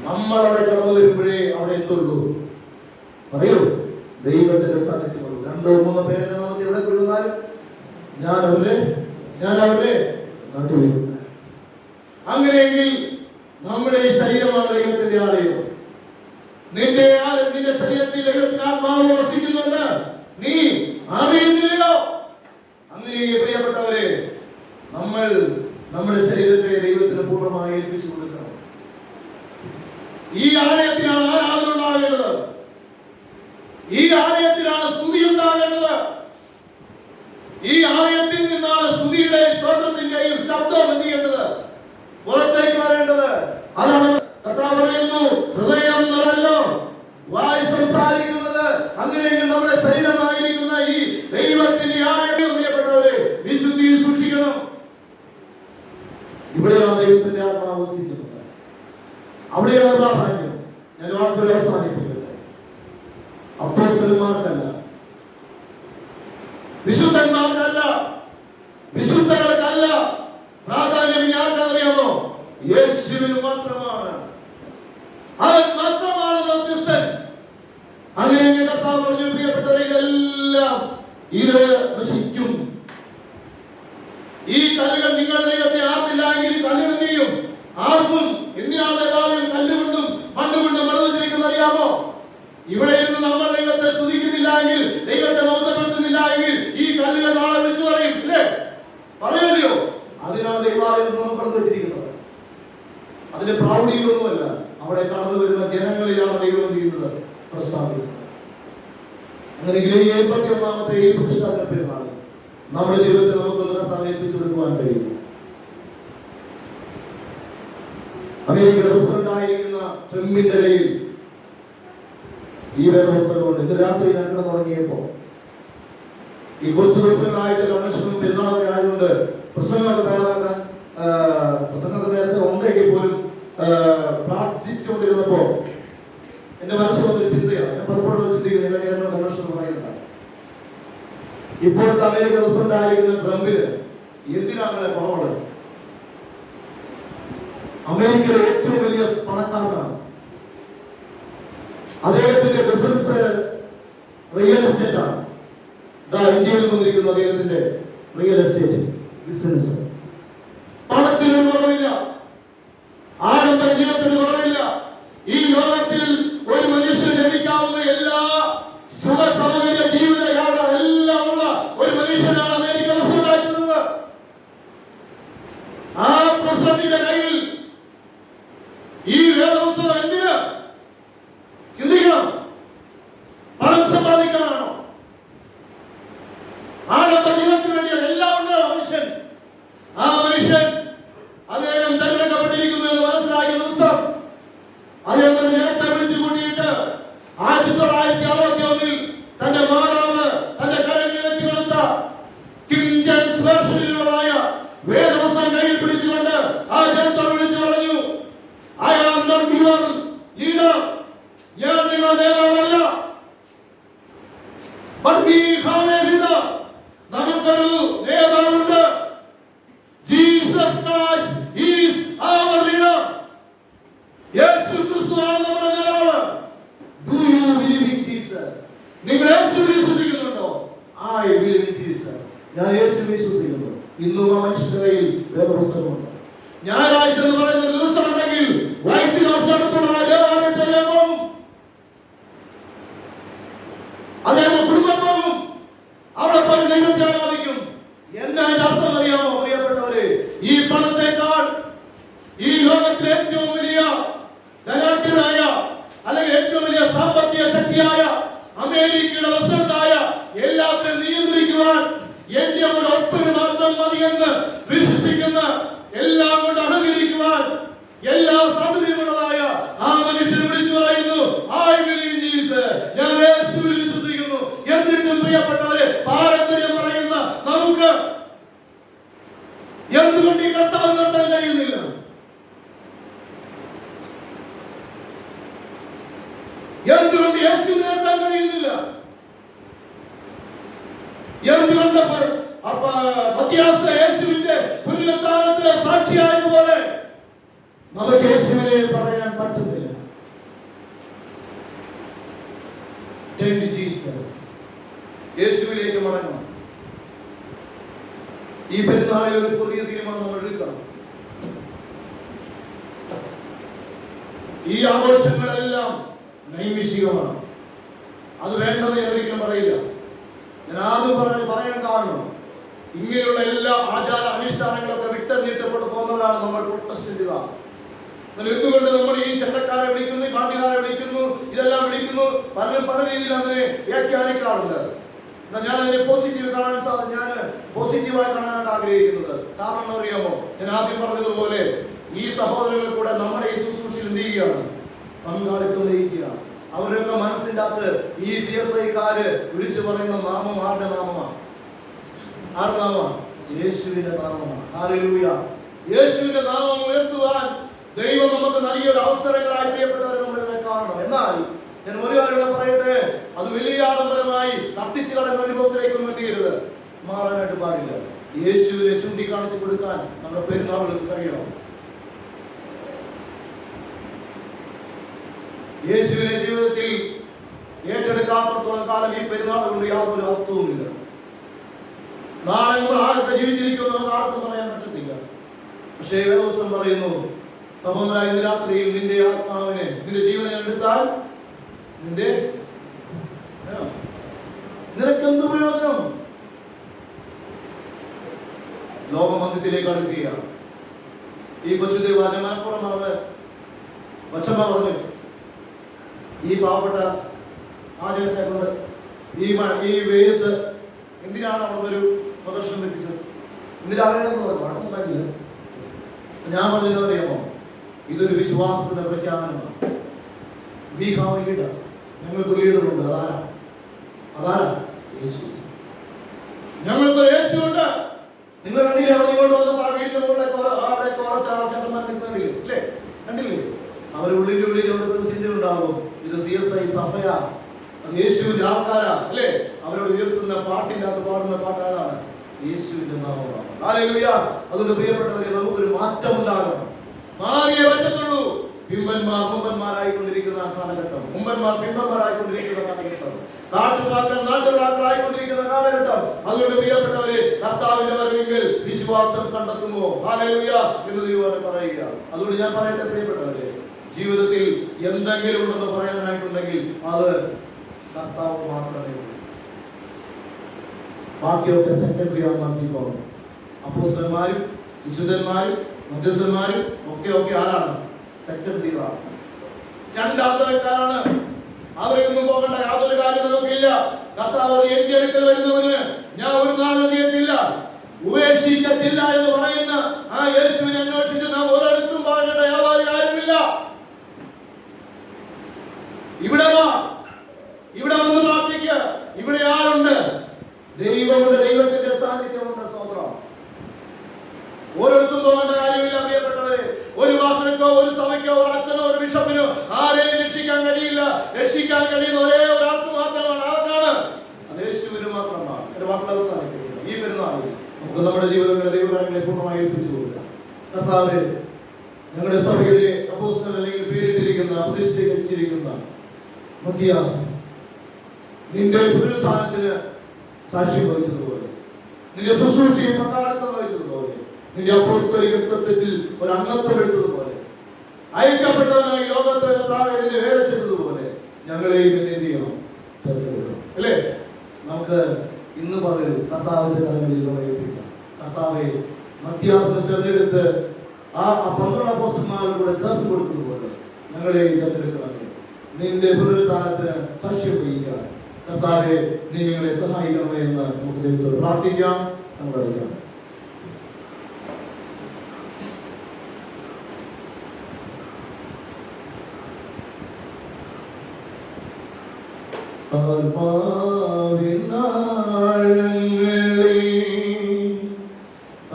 നമ്മൾ അവിടെ കടന്നു വരുമ്പോഴേ അവിടെ എത്തുള്ളൂ. പറയൂ, ദൈവത്തിന്റെ സാന്നിധ്യമുള്ളൂ. 2-3 പേരെ നമുക്ക് എവിടെ കൊള്ളുന്നാലും ഞാൻ അവരെ നാട്ടിൽ. അങ്ങനെയെങ്കിൽ നമ്മുടെ ഈ ശരീരമാണ് ദൈവത്തിന്റെ ആലയം. നിന്റെ ശരീരത്തിൽ ദൈവത്തിന്റെ ആത്മാവ് വസിക്കുന്നുണ്ട്, നീ അറിയുന്നില്ലല്ലോ. അങ്ങനെയെങ്കിൽ പ്രിയപ്പെട്ടവരെ, നമ്മൾ നമ്മുടെ ശരീരത്തെ ദൈവത്തിന് പൂർണ്ണമായി ഏൽപ്പിച്ചു കൊടുക്കണം. ഈ ആലയത്തിലാണ് ആരാധന ഉണ്ടാകേണ്ടത്. ഈ ആലയത്തിലാണ് സ്തുതി ഉണ്ടാകേണ്ടത്. ഈ ആലയത്തിൽ നിന്നാണ് സ്തുതിയുടെ സ്തോത്രത്തിന്റെയും ശബ്ദം എന്ത് പുറത്തേക്ക് വരേണ്ടത്. അതാണ് കർത്താവ് പറയുന്നു, ഹൃദയം നിറഞ്ഞോ വായ് സംസാരിക്കുന്നത്. അങ്ങനെയെങ്കിൽ നമ്മുടെ ശരീരമായിരിക്കുന്ന ഈ ദൈവത്തിന്റെ ആലയം പ്രിയപ്പെട്ടവരെ വിശുദ്ധി സൂക്ഷിക്കണം. ഇവിടെയാണ് ദൈവത്തിന്റെ ആത്മാവ് വസിക്കുന്നത്. അവിടെയാണ് പ്രാധാന്യം. ഞാൻ വാക്കുകൾ അവസാനിപ്പിക്കട്ടെ. അപ്പോസ്തലന്മാർക്കല്ല, വിശുദ്ധന്മാർക്കല്ല, വിശുദ്ധർക്കല്ല പ്രാധാന്യം. ആർക്കറിയാമോ? യേശുവിന് മാത്രമാണ്. അവൻ മാത്രമാണ് മധ്യസ്ഥൻ. അങ്ങനെ കർത്താവ് പറഞ്ഞു, പ്രിയപ്പെട്ടവരെ, ഇതെല്ലാം ഇത് നശിക്കും. ഈ കല്ലുകൾ നിങ്ങൾ ദൈവത്തെ ആർത്തില്ലെങ്കിൽ കല്ലുകൾ ചെയ്യും. ആർക്കും എന്തിനാണ് ദേവാലയം കല്ലുകൊണ്ടും മണ്ണുകൊണ്ടും മറന്നിരിക്കുന്നത് അറിയാമോ? ഇവിടെ ഇരുന്ന് നമ്മൾ ദൈവത്തെ സ്തുതിക്കുന്നില്ല എങ്കിൽ, ദൈവത്തെ മഹത്വപ്പെടുത്തുന്നില്ല എങ്കിൽ ഈ കല്ലുകൾ നാളെ വിളിച്ചു പറയും, ഇല്ലേ? പറയല്ലോ. അതിനാണ് ദൈവാലയം നമുക്ക് വെച്ചിരിക്കുന്നത്. അതിന്റെ പ്രൗഢിയിലൊന്നുമല്ല, അവിടെ കടന്നു വരുന്ന ജനങ്ങളിലാണ് ദൈവം ചെയ്യുന്നത്, പ്രസാദിക്കുന്നത്. അങ്ങനെയെങ്കിൽ ഈ 81ാമത്തെ ഈ പ്രതിഷ്ഠാപന പെരുന്നാൾ നമ്മുടെ ജീവിതത്തിൽ നമുക്ക് കർത്താവിനെ ഏൽപ്പിച്ചു കൊടുക്കുവാൻ കഴിയും. അമേരിക്കൻ പ്രസിഡന്റായിരിക്കുന്ന ട്രംപിന്റെ കയ്യിൽ ഈ വേദപുസ്തകമുണ്ട്. ഇന്ന് രാത്രി ഞാൻ കിടന്നുറങ്ങിയപ്പോ ഈ കുറച്ച് ദിവസങ്ങളായിട്ട് കൺവെൻഷനും പെരുന്നാളൊക്കെ ആയതുകൊണ്ട് പ്രസംഗങ്ങളൊക്കെ തയ്യാറാക്കാൻ പ്രസംഗത്തെ നേരത്തെ ഉണ്ടെങ്കിൽ പോലും പ്രാർത്ഥിച്ചുകൊണ്ടിരുന്നപ്പോ എന്റെ മനസ്സിൽ വന്നൊരു ചിന്തയാണ്. ഞാൻ പലപ്പോഴും ചിന്തിക്കുന്നത് കൺവെൻഷൻ പറയുന്നത് ഇപ്പോഴത്തെ അമേരിക്ക പ്രസിഡന്റ് ആയിരിക്കുന്ന ട്രംപിന് എന്തിനാണ് കുറവുള്ളത്? അമേരിക്കയിലെ ഏറ്റവും വലിയ പണക്കാരനാണ്. അദ്ദേഹത്തിന്റെ ബിസിനസ് റിയൽ എസ്റ്റേറ്റ് ആണ്. ഇന്ത്യയിൽ വന്നിരിക്കുന്ന അദ്ദേഹത്തിന്റെ റിയൽ എസ്റ്റേറ്റ് ബിസിനസ്. പണത്തിന് കുറവില്ല, ആഡംബര ജീവിതത്തിന് കുറവില്ല. ഈ ലോകത്തിൽ ഒരു മനുഷ്യന് ലഭിക്കാവുന്ന എല്ലാ സുഖ സൗകര്യ ജീവിത എല്ലാം ഉള്ള ഒരു മനുഷ്യനാണ് അമേരിക്ക പ്രസിഡന്റ് ആക്കുന്നത്. ആ പ്രസിഡന്റിന്റെ കയ്യിൽ ഈ വേദപുസ്തകം എന്തിന്? ചിന്തിക്കണം. പണം സമ്പാദിക്കാനാണോ? ആഡംബര ജീവിതത്തിന് വേണ്ടിയാണ്. എല്ലാം ഉണ്ട് മനുഷ്യൻ. ആ മനുഷ്യൻ അദ്ദേഹം തെരഞ്ഞെടുക്കപ്പെട്ടിരിക്കുന്നു എന്ന് മനസ്സിലാക്കിയ ദിവസം അദ്ദേഹം തന്റെ ജനത്തെ വിളിച്ചു കൂട്ടിയിട്ട് 1961 തന്റെ മാതാവ് തന്റെ കരങ്ങളിൽ വെച്ച് കൊടുത്ത കിങ് ജെയിംസ് വേർഷനിലുള്ളതായ വേദപുസ്തകം കയ്യിൽ പിടിച്ചുകൊണ്ട് ആ ജനത്തോട് വിളിച്ചു പറഞ്ഞു, I am not your leader. ഞാൻ നിങ്ങളുടെ നേതാവല്ല. But we have a leader. നമുക്കൊരു നേതാവുണ്ട്. Jesus Christ is our leader. യേശു ക്രിസ്തുവാണ് നമ്മുടെ നേതാവ്. Do you believe in Jesus? നിങ്ങൾ യേശുവിനെ വിശ്വസിക്കുന്നുണ്ടോ? I believe in Jesus. ഞാൻ യേശുവിനെ വിശ്വസിക്കുന്നു. ഇന്നും ആ മനുഷ്യന്റെ കയ്യിൽ വേദപുസ്തകമുണ്ട്. ഞായറാഴ്ച എന്ന് പറയുന്ന ദിവസം ഉണ്ടെങ്കിൽ വൈറ്റ് ഹൗസ് അടുത്തുള്ള ദേവാലയത്തിലേക്ക് പോകും. അദ്ദേഹം കുടുംബം പോകും. അവിടെ പോയി ദൈവത്തെ ആരാധിക്കും. എന്താ അർത്ഥം അറിയാമോ പ്രിയപ്പെട്ടവരെ? ഈ പണത്തെക്കാൾ ഈ ലോകത്തിലെ ഏറ്റവും വലിയ ധനാഢ്യനായ അല്ലെങ്കിൽ ഏറ്റവും വലിയ സാമ്പത്തിക ശക്തിയായ അമേരിക്കയുടെ പ്രസിഡന്റായ എല്ലാത്തിനും നിയന്ത്രിക്കുവാൻ എന്റെ ഒരു ഒപ്പിന് മാത്രം മതിയെന്ന് വിശ്വസിക്കുന്ന, എല്ലാം കൊണ്ട് അഹങ്കരിക്കുവാൻ എല്ലാ സാധ്യതയുമുള്ളതായ ആ മനുഷ്യൻ വിളിച്ചു പറയുന്നു, I believe in Jesus. ഞാൻ യേശുവിൽ വിശ്വസിക്കുന്നു. എന്നിട്ടും പ്രിയപ്പെട്ടവരെ, പാരമ്പര്യം പറയുന്ന നമുക്ക് എന്തുകൊണ്ട് ഈ കർത്താവ് നിർത്താൻ കഴിയുന്നില്ല? എന്തുകൊണ്ട് യേശുവിനെ നിർത്താൻ കഴിയുന്നില്ല? എന്തുകൊണ്ട് മധ്യാസ യേശുവിന്റെ പുനരുത്ഥാനത്തിലെ സാക്ഷിയായതുപോലെ നമുക്ക് യേശുവിനെ പറയാൻ പറ്റുന്നില്ല? യേശുവിലേക്ക് മടങ്ങണം. ഈ പെരുന്നാളിൽ ഒരു പുതിയ തീരുമാനം നമ്മൾ എടുക്കണം. ഈ ആഘോഷങ്ങളെല്ലാം നൈമിഷികമാണ്. അത് വേണ്ടത് ഞാൻ ഒരിക്കലും പറയില്ല. ഞാൻ ആദ്യം പറയാൻ കാരണം, ഇങ്ങനെയുള്ള എല്ലാ ആചാര അനുഷ്ഠാനങ്ങളൊക്കെ വിട്ടെറിഞ്ഞിട്ടപ്പെട്ട് പോകുന്നതാണ് നമ്മൾ പ്രൊട്ടസ്റ്റന്റുകാർ. എന്തുകൊണ്ട് നമ്മൾ ഈ ചട്ടക്കാരെ വിളിക്കുന്നു, ഈ പാർട്ടിക്കാരെ വിളിക്കുന്നു, ഇതെല്ലാം വിളിക്കുന്നു? പലരും പല രീതിയിൽ അങ്ങനെ വ്യാഖ്യാനിക്കാറുണ്ട്. ഞാൻ അതിനെ പോസിറ്റീവായി കാണാനാണ് ആഗ്രഹിക്കുന്നത്. കാരണം എന്താ അറിയാമോ? ഞാൻ ആദ്യം പറഞ്ഞതുപോലെ ഈ സഹോദരങ്ങൾ കൂടെ നമ്മുടെ ഈ ശുശ്രൂഷയിൽ എന്ത് ചെയ്യുകയാണ്? പങ്കാളിത്തം വഹിക്കുകയാണ്. അവരൊക്കെ മനസ്സിൻ്റെ അകത്ത് ഈ CSI-കാര് വിളിച്ചു പറയുന്ന നാമം ആരുടെ നാമമാണ്? ആരുടെ നാമമാണ്? യേശുവിന്റെ നാമമാണ്. ഹല്ലേലൂയ. യേശുവിന്റെ നാമം ഉയർത്തുവാൻ ദൈവം നമുക്ക് നൽകിയ ഒരു അവസരങ്ങളായി പ്രിയപ്പെട്ടവരെ നമ്മൾ ഇതിനെ കാണണം. എന്നാൽ ഞാൻ ഒരു കാര്യം പറയട്ടെ, അത് വലിയ ആഡംബരമായി കത്തിച്ചു കളയുന്ന അനുഭവത്തിലേക്കൊന്നും എത്തിക്കരുത്. മാറാനായിട്ട് പാടില്ല. യേശുവിനെ ചൂണ്ടിക്കാണിച്ചു കൊടുക്കാൻ നമ്മുടെ പെരുന്നാളുകൾക്ക് കഴിയണം. യേശുവിനെ ജീവിതത്തിൽ ഏറ്റെടുക്കാത്തത്തോളം കാലം ഈ പെരുന്നാൾ കൊണ്ട് യാതൊരു അർത്ഥവുമില്ല. നാളെ നമ്മൾ ആർക്ക് ജീവിച്ചിരിക്കുമെന്ന് നമുക്ക് ആർക്കും പറയാൻ പറ്റത്തില്ല. പക്ഷേ ദിവസം പറയുന്നു, സഹോദര, ഇന്ന് രാത്രിയിൽ നിന്റെ ആത്മാവിനെ, നിന്റെ ജീവനെ എടുത്താൽ നിനക്കെന്ത് പ്രയോജനം? ലോകമന്ദിരത്തിലേക്ക് അടുക്കുകയാണ്. ഈ കൊച്ചു ദേവാലയം മലപ്പുറമാണ്. വച്ചമ്മ പറഞ്ഞു, ഈ പാവപ്പെട്ട ആ ജനത്തെ കൊണ്ട് ഈ വെയിലത്ത് എന്തിനാണ് അവിടെ ഒരു പ്രദർശനം വെപ്പിച്ചത്? എന്തിനാ അവരുടെ വടക്കുണ്ടാക്കില്ല? ഞാൻ പറഞ്ഞത് അറിയാമോ? ഇതൊരു വിശ്വാസത്തിന്റെ പ്രഖ്യാപനമാണ്. We have a leader. ഞങ്ങൾക്ക് ലീഡറുണ്ട്. അതാരാ? യേശു. ഞങ്ങൾക്ക് യേശുണ്ട്. നിങ്ങൾ കണ്ടില്ലേ? അവിടെ ഇങ്ങോട്ട് വന്നപ്പോൾ ആ വീടിന്റെ മുകളിലെ ചേട്ടന്മാർ നിൽക്കുന്നില്ലേ? അല്ലേ? കണ്ടില്ലേ? അവരുടെ ഉള്ളിൽ ചിന്തയുണ്ടാകും, ഇത് CSI സഭയാ, യേശുവിന്റെ ആൾക്കാരാ അല്ലേ? അവരോട് ഉയർത്തുന്ന പാട്ടിന്റെ അകത്ത് പാടുന്ന പാട്ടാരാണ്? യേശുവിന്റെ നാമമാണ്. ഹല്ലേലൂയ. അതുകൊണ്ട് പ്രിയപ്പെട്ടവരെ, നമുക്കൊരു മാറ്റം ഉണ്ടാകണം. മാറിയേ പറ്റത്തുള്ളൂ. ബിംബന്മാർ മുമ്പന്മാരായിക്കൊണ്ടിരിക്കുന്ന കാലഘട്ടം, മുമ്പന്മാർ ബിംബന്മാരായിക്കൊണ്ടിരിക്കുന്ന കാലഘട്ടം, നാട്ടുകാർ നാട്ടുകാരായിക്കൊണ്ടിരിക്കുന്ന കാലഘട്ടം. അതുകൊണ്ട് പ്രിയപ്പെട്ടവരെ, കർത്താവിന്റെ വരവെങ്കിൽ വിശ്വാസം കണ്ടെത്തുമോ? ഹല്ലേലൂയ എന്ന് ദൈവം പറയുക. അതുകൊണ്ട് ഞാൻ പറയട്ടെ പ്രിയപ്പെട്ടവരെ, ജീവിതത്തിൽ എന്തെങ്കിലും ഉണ്ടെന്ന് പറയാനായിട്ടുണ്ടെങ്കിൽ അത് കർത്താവ് മാത്രമേ ഉള്ളൂ. ബാക്കിയൊക്കെ സെക്കൻഡറി ആണെന്ന്. അപ്പോസ്തലന്മാരും വിശുദ്ധന്മാരും മധ്യസ്ഥന്മാരും ഒക്കെ ആരാണ്? സെക്കൻഡറികളാണ്, രണ്ടാമത്തേക്കാരാണ്. അവരൊന്നും പോകേണ്ട യാതൊരു കാര്യം നമുക്കില്ല. കർത്താവ് എന്റെ അടുക്കൽ വരുന്നവന് ഞാൻ ഒരു നാളും ചെയ്യത്തില്ല, ഉപേക്ഷിക്കത്തില്ല എന്ന് പറയുന്ന ആ യേശുവിനെ അന്വേഷിച്ച് നാം ഒരിടത്തും പോകേണ്ട യാതൊരു കാര്യമില്ല. ഇവിടെ വാ, ഇവിടെ വന്ന് പ്രാർത്ഥിക്കുക. ഇവിടെ ആരുണ്ട്? ദൈവമുണ്ട്, ദൈവത്തിന്റെ സാന്നിധ്യമുണ്ട്. സ്വതന്ത്രം. ഓരോരുത്തും പോകേണ്ട കാര്യമില്ല പ്രിയപ്പെട്ടവരെ. ഒരു പാസ്റ്റർക്കോ ഒരു സഭയ്ക്കോ ഒരു അച്ഛനോ ഒരു ബിഷപ്പിനോ ആരെയും രക്ഷിക്കാൻ കഴിയില്ല. രക്ഷിക്കാൻ കഴിയുന്ന ഒരേ ഒരാൾക്ക് മാത്രമാണ്. ആർക്കാണ്? അത് യേശുവിന് മാത്രമാണ്. എന്റെ വാക്കുകൾ അവസാനിപ്പിക്കുന്നു. ഈ പെരുന്നാളിൽ നമുക്ക് നമ്മുടെ ജീവിതങ്ങളെ ദൈവകാര്യങ്ങളെ പൂർണ്ണമായി ഏൽപ്പിച്ചു കൊടുക്കാം. കർത്താവേ, ഞങ്ങളുടെ സഭയുടെ അപ്പോസ്തലൻ അല്ലെങ്കിൽ പേരിട്ടിരിക്കുന്ന പ്രതിഷ്ഠിച്ചിരിക്കുന്ന മത്തിയാസ് നിന്റെ പുനരുത്ഥാനത്തിന് സാക്ഷ്യം വഹിച്ചതുപോലെ, നിന്റെ ശുശ്രൂഷയിൽ പങ്കാളിത്തം വഹിച്ചതുപോലെ, നിന്റെ അപ്പോസ്തലികത്വത്തിൽ ഒരു അംഗത്വം എടുത്തതുപോലെ, അയക്കപ്പെട്ടവനായി ലോകത്തെ കർത്താവേ നിന്നെ വേല ചെയ്തതുപോലെ ഞങ്ങളെയും എന്ത് ചെയ്യണം? തെരഞ്ഞെടുക്കണം അല്ലേ? നമുക്ക് ഇന്ന് പകൽ കർത്താവിന്റെ കരങ്ങളിൽ ഏൽപ്പിക്കാം. കർത്താവെ, മത്തിയാസിനെ തെരഞ്ഞെടുത്ത് ആ 12 അപ്പോസ്തലന്മാരെ കൂടെ ചേർത്ത് കൊടുത്തതുപോലെ ഞങ്ങളെയും തെരഞ്ഞെടുക്കണമേ. നിന്റെ പുനരുത്ഥാനത്തിന് സാക്ഷ്യം വഹിക്കാൻ കർത്താവെ നീ ഞങ്ങളെ സഹായിക്കണമേ എന്ന് നമുക്ക് ദൈവത്തോട് പ്രാർത്ഥിക്കാം. നമ്മൾ അറിയാം.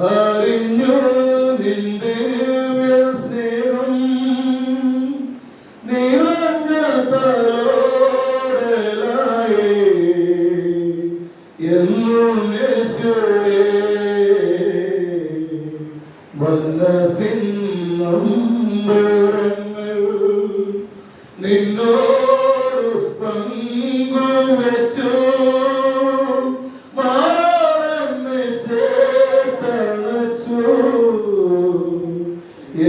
അറിഞ്ഞു നിന്റെ സ്നേഹം നിറഞ്ഞ തലോടലായി എന്നും യേശുവേ മനസ്സിന്നും നിന്നോട് പങ്കുവെച്ചു മാറന്ന് ചേർത്തണച്ചു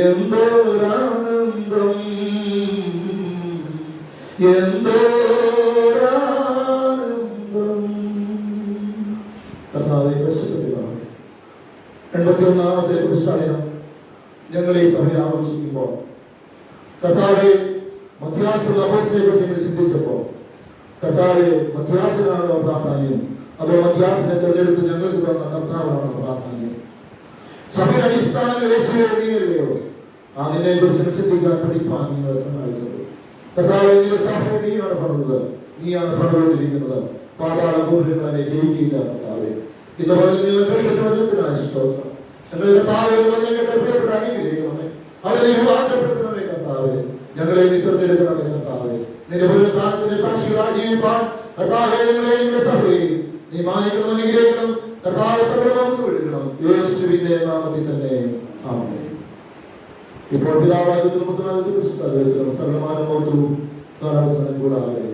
എന്തോരാനന്ദം എന്തോരാനന്ദം. കർത്താവേ, പരിശുദ്ധപിതാവേ, 81ാമത്തെ പ്രതിഷ്ഠാദിനം ഞങ്ങൾ ഈ സഭയിൽ ആഘോഷിക്കുമ്പോൾ കർത്താവേ, മധ്യാസിന്റെ അപ്പോസ്തലനെ കുറിച്ച് ചിന്തിച്ചപ്പോൾ കർത്താവേ, മധ്യാസിനാണോ പ്രാധാന്യം അതോ മധ്യാസിനെ തെരഞ്ഞെടുത്ത് ഞങ്ങൾക്ക് തന്ന കർത്താവാണോ പ്രാധാന്യം? സഭയുടെ അടിസ്ഥാനം യേശുവെയോ? അതിനെ കുറിച്ച് ചിന്തിക്കാൻ പഠിപ്പാൻ നിങ്ങൾ സഹായിച്ചത് കർത്താവേ. നിന്റെ സഭയെ നീയാണ് പണിതത്, നീയാണ് പണിതുകൊണ്ടിരിക്കുന്നത്. പാതാള ഗോപുരങ്ങളെ ജയിക്കില്ല കർത്താവേ. ഇന്ന് പറഞ്ഞതിനായി സ്തോത്രം. ഞങ്ങളുടെ കർത്താവേ, പ്രിയപ്പെട്ട അനുഗ്രഹിക്കണമേ. അവരെ വാക്കപ്പെടുത്തണമേ കർത്താവേ. ഞങ്ങളെ നീ തിരഞ്ഞെടുക്കണമേ കർത്താവേ. നിന്റെ പുനരുത്ഥാനത്തിന്റെ സാക്ഷികളായി ജീവിപ്പാൻ കർത്താവേ ഞങ്ങളെയും നിന്റെ സഭയെയും നീ മാനിക്കണം, അനുഗ്രഹിക്കണം കർത്താവേ. സർവ്വലോകത്ത് വിടുക്കണം യേശുവിന്റെ നാമത്തിൽ തന്നെ. ആമേൻ. ഇപ്പോൾ പിതാവായ ദൈവത്തിന്റെ പുത്രനായ ക്രിസ്തുവിന്റെ സർവ്വമാനമോടും കൂടാതെ